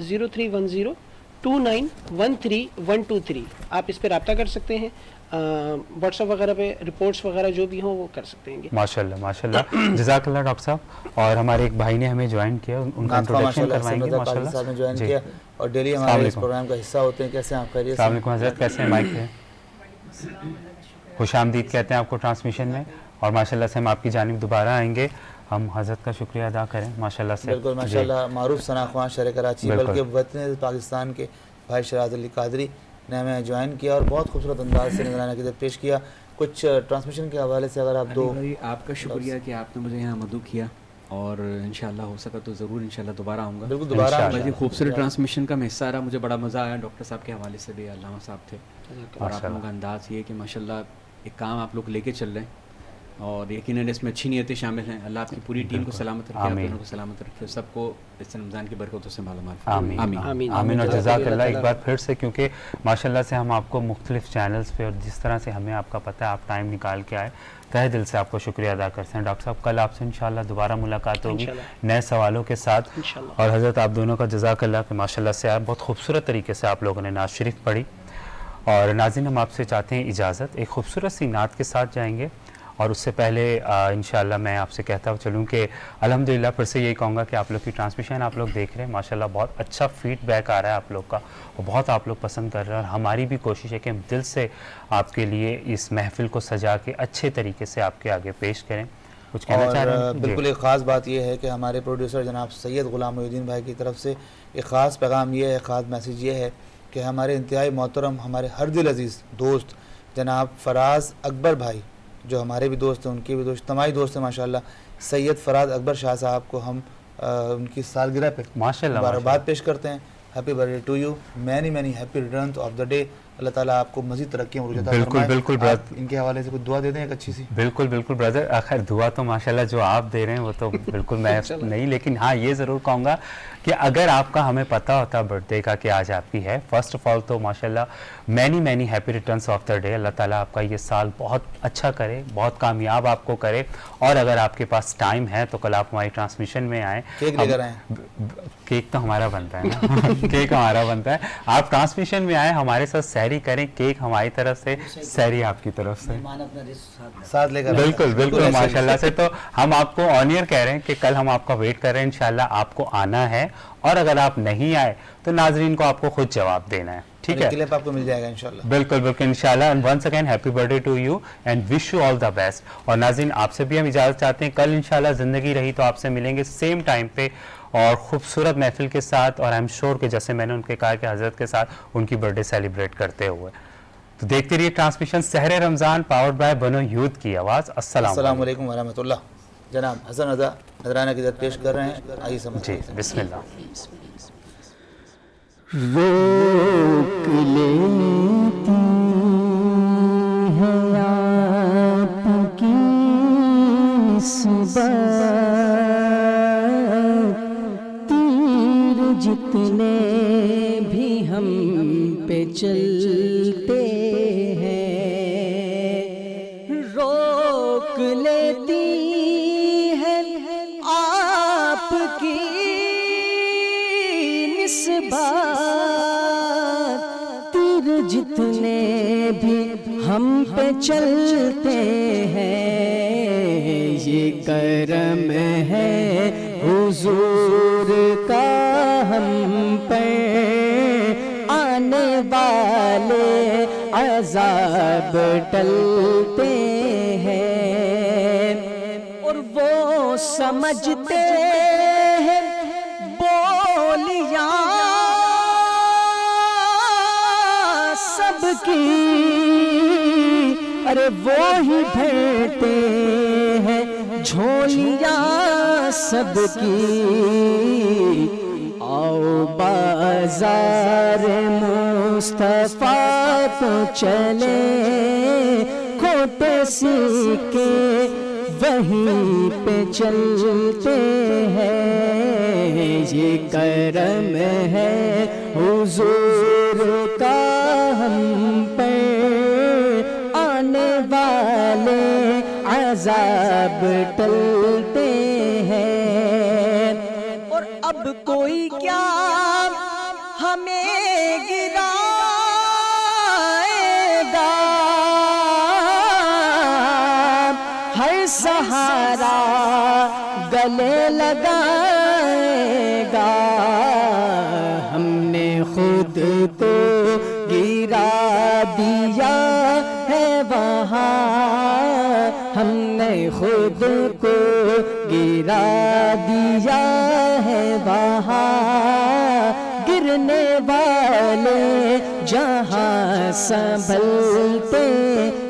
0310 2913-123. آپ اس پہ رابطہ کر سکتے ہیں. واٹس ایپ وغیرہ پہ رپورٹس وغیرہ جو بھی ہوں وہ کر سکتے ہیں. ماشاءاللہ ماشاءاللہ جزاک اللہ ڈاکٹر صاحب. اور ہمارے ایک بھائی نے ہمیں جوائن کیا, ان کا انٹروڈکشن کروائیں گے. ماشاءاللہ صاحب نے جوائن کیا اور ڈیلی ہمارے اس پروگرام کا حصہ ہوتے ہیں. کیسے ہیں آپ؟ خیریت؟ السلام علیکم حضرت, کیسے ہیں؟ مائک ہے, خوش آمدید کہتے ہیں آپ کو ٹرانسمیشن میں. اور ماشاءاللہ سے ہم آپ کی جانب دوبارہ آئیں گے. ہم حضرت کا شکریہ ادا کریں ماشاءاللہ سے. بالکل ماشاءاللہ. معروف ثنا خوان شہر کراچی بلکہ وطن پاکستان کے بھائی شراز علی قادری نے ہمیں جوائن کیا اور بہت خوبصورت انداز سے نذرانہ کی پیش کیا. کچھ ٹرانسمیشن کے حوالے سے اگر آپ دو. آپ کا شکریہ کہ آپ نے مجھے یہاں مدعو کیا, اور انشاءاللہ ہو سکا تو ضرور انشاءاللہ دوبارہ آؤں گا. بالکل دوبارہ. بڑی خوبصورت ٹرانسمیشن کا میں حصہ رہا, مجھے بڑا مزہ آیا. ڈاکٹر صاحب کے حوالے سے بھی علامہ صاحب تھے, اور آپ لوگوں کا انداز یہ کہ ماشاءاللہ ایک کام آپ لوگ لے کے چل رہے ہیں, اور یقیناً اس میں اچھی نیتیں شامل ہیں. اللہ آپ کی پوری ٹیم کو سلامت رکھے, آپ دونوں کو سلامت رکھے, سب کو اس رمضان کی برکتوں سے مالا مال فرمائے. آمین آمین. اور جزاک اللہ ایک بار پھر سے, کیونکہ ماشاءاللہ سے ہم آپ کو مختلف چینلز پہ اور جس طرح سے ہمیں آپ کا پتہ ہے آپ ٹائم نکال کے آئے, تہہ دل سے آپ کو شکریہ ادا کرتے ہیں. ڈاکٹر صاحب کل آپ سے انشاءاللہ دوبارہ ملاقات ہوگی نئے سوالوں کے ساتھ. اور حضرت آپ دونوں کا جزاک اللہ کہ ماشاءاللہ سے آپ بہت خوبصورت طریقے سے آپ لوگوں نے نعت شریف پڑھی. اور ناظرین ہم آپ سے چاہتے ہیں اجازت, ایک خوبصورت سی نعت کے ساتھ جائیں گے. اور اس سے پہلے انشاءاللہ میں آپ سے کہتا چلوں کہ الحمدللہ پھر سے یہی کہوں گا کہ آپ لوگ کی ٹرانسمیشن آپ لوگ دیکھ رہے ہیں ماشاءاللہ بہت اچھا فیڈ بیک آ رہا ہے آپ لوگ کا, اور بہت آپ لوگ پسند کر رہے ہیں. اور ہماری بھی کوشش ہے کہ ہم دل سے آپ کے لیے اس محفل کو سجا کے اچھے طریقے سے آپ کے آگے پیش کریں. کچھ کہنا چاہ رہے ہیں؟ بالکل ایک خاص بات یہ ہے کہ ہمارے پروڈیوسر جناب سید غلام محی الدین بھائی کی طرف سے ایک خاص پیغام یہ ہے, خاص میسیج یہ ہے کہ ہمارے انتہائی محترم ہمارے ہر دل عزیز دوست جناب فراز اکبر بھائی, جو ہمارے بھی دوست ہیں, ان کے بھی دوست, تمامی دوست ہیں ماشاءاللہ, سید فراز اکبر شاہ صاحب کو ہم ان کی سالگرہ پہ مبارکباد پیش کرتے ہیں. Happy birthday to you, many many happy returns of the day. اللہ تعالیٰ آپ کو مزید ترقیاں عطا فرمائے. بالکل بالکل برادر, ان کے حوالے سے کچھ دعا دے دیں ایک اچھی سی. بالکل بالکل برادر. خیر دعا تو ماشاءاللہ جو آپ دے رہے ہیں وہ تو بالکل میں نہیں, لیکن ہاں یہ ضرور کہوں گا کہ اگر آپ کا ہمیں پتہ ہوتا برتھ ڈے کا کہ آج آپ کی ہے, فرسٹ آف آل تو ماشاءاللہ many many happy returns of the day. اللہ تعالیٰ آپ کا یہ سال بہت اچھا کرے, بہت کامیاب آپ کو کرے. اور اگر آپ کے پاس ٹائم ہے تو کل آپ ہماری ٹرانسمیشن میں آئیں. کیک لے کر آئیں. کیک تو ہمارا بنتا ہے نا, کیک ہمارا بنتا ہے. آپ ٹرانسمیشن میں آئیں, ہمارے ساتھ سحری کریں, کیک ہماری طرف سے, سحری آپ کی طرف سے ساتھ لے کر. بالکل بالکل ماشاءاللہ سے. تو ہم آپ کو آن ایئر کہہ رہے ہیں کہ کل ہم آپ کا ویٹ کر رہے ہیں, انشاءاللہ آپ کو آنا ہے. اور اگر آپ نہیں آئے تو ناظرین کو آپ کو خود جواب دینا ہے, ٹھیک ہے؟ کلپ آپ کو مل جائے گا انشاءاللہ. بالکل بالکل انشاءاللہ. And once again happy birthday to you and wish you all the best. اور ناظرین آپ سے بھی ہم اجازت چاہتے ہیں, کل انشاءاللہ زندگی رہی تو آپ سے ملیں گے سیم ٹائم پہ اور خوبصورت محفل کے ساتھ. اور آئی ایم شیور کہ جیسے میں نے ان کے کہا کہ حضرت کے ساتھ ان کی برتھ ڈے سیلیبریٹ کرتے ہوئے. تو دیکھتے رہیے transmission Sehr Ramzan powered by Bano youth کی آواز. السلام علیکم ورحمۃ اللہ. جناب حسن رضا نذرانہ کی پیش کر رہے ہیں, آئیے سمجھیں. جی بسم اللہ. روک لیتی ہے آپ کی نسبت, تیر جتنے بھی ہم پہ چلتے ہیں, روک لیتی ہے آپ کی نسبت, تیر جتنے بھی ہم پہ چلتے ہیں. یہ کرم ہے حضور کا ہم پہ, آنے والے عذاب ٹلتے ہیں. اور وہ سمجھتے ہیں بولیاں سب کی, ارے وہی بھرتے ہیں جھولیاں سب کی. آؤ بازار مصطفیٰ تو چلے, کھوٹے سکے وہیں پہ چلتے ہیں. یہ کرم ہے حضور کا ہم پہ, آنے والے عذاب ٹلتے ہیں. اور اب کوئی کیا ہمیں گرائے گا، ہر سہارا گلے لگائے گا، ہم نے خود کو گرا دیا ہے وہاں، ہم نے خود کو گرا دیا ہے وہاں، گرنے والے جہاں سنبھلتے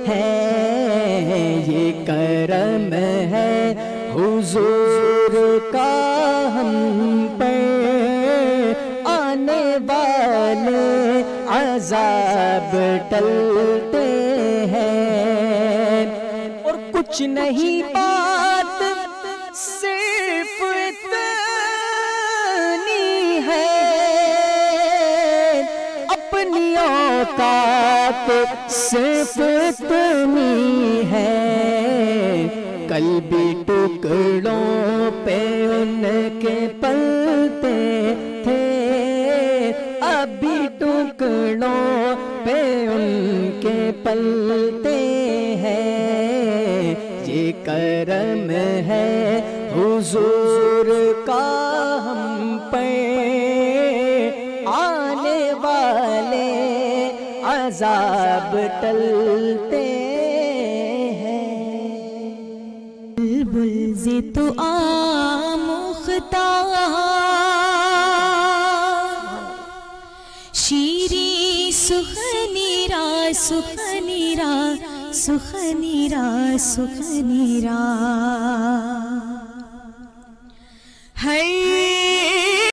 ہیں، یہ کرم ہے حضور کا ہم پہ، آنے والے عذاب ٹلتے ہیں، اور کچھ نہیں بات صرف اتنی ہے، اپنی اوقات صرف اتنی ہے، کل بھی ٹکڑوں پہ ان کے پلتے تھے، ابھی ٹکڑوں پہ ان کے پلتے ہیں، یہ کرم ہے حضور کا ہم پہ، آنے والے عذاب ٹلتے ہیں۔ بلبل زی تو آموختہ شیری سخنی را سخنی را سخنی را سخنی را، ہر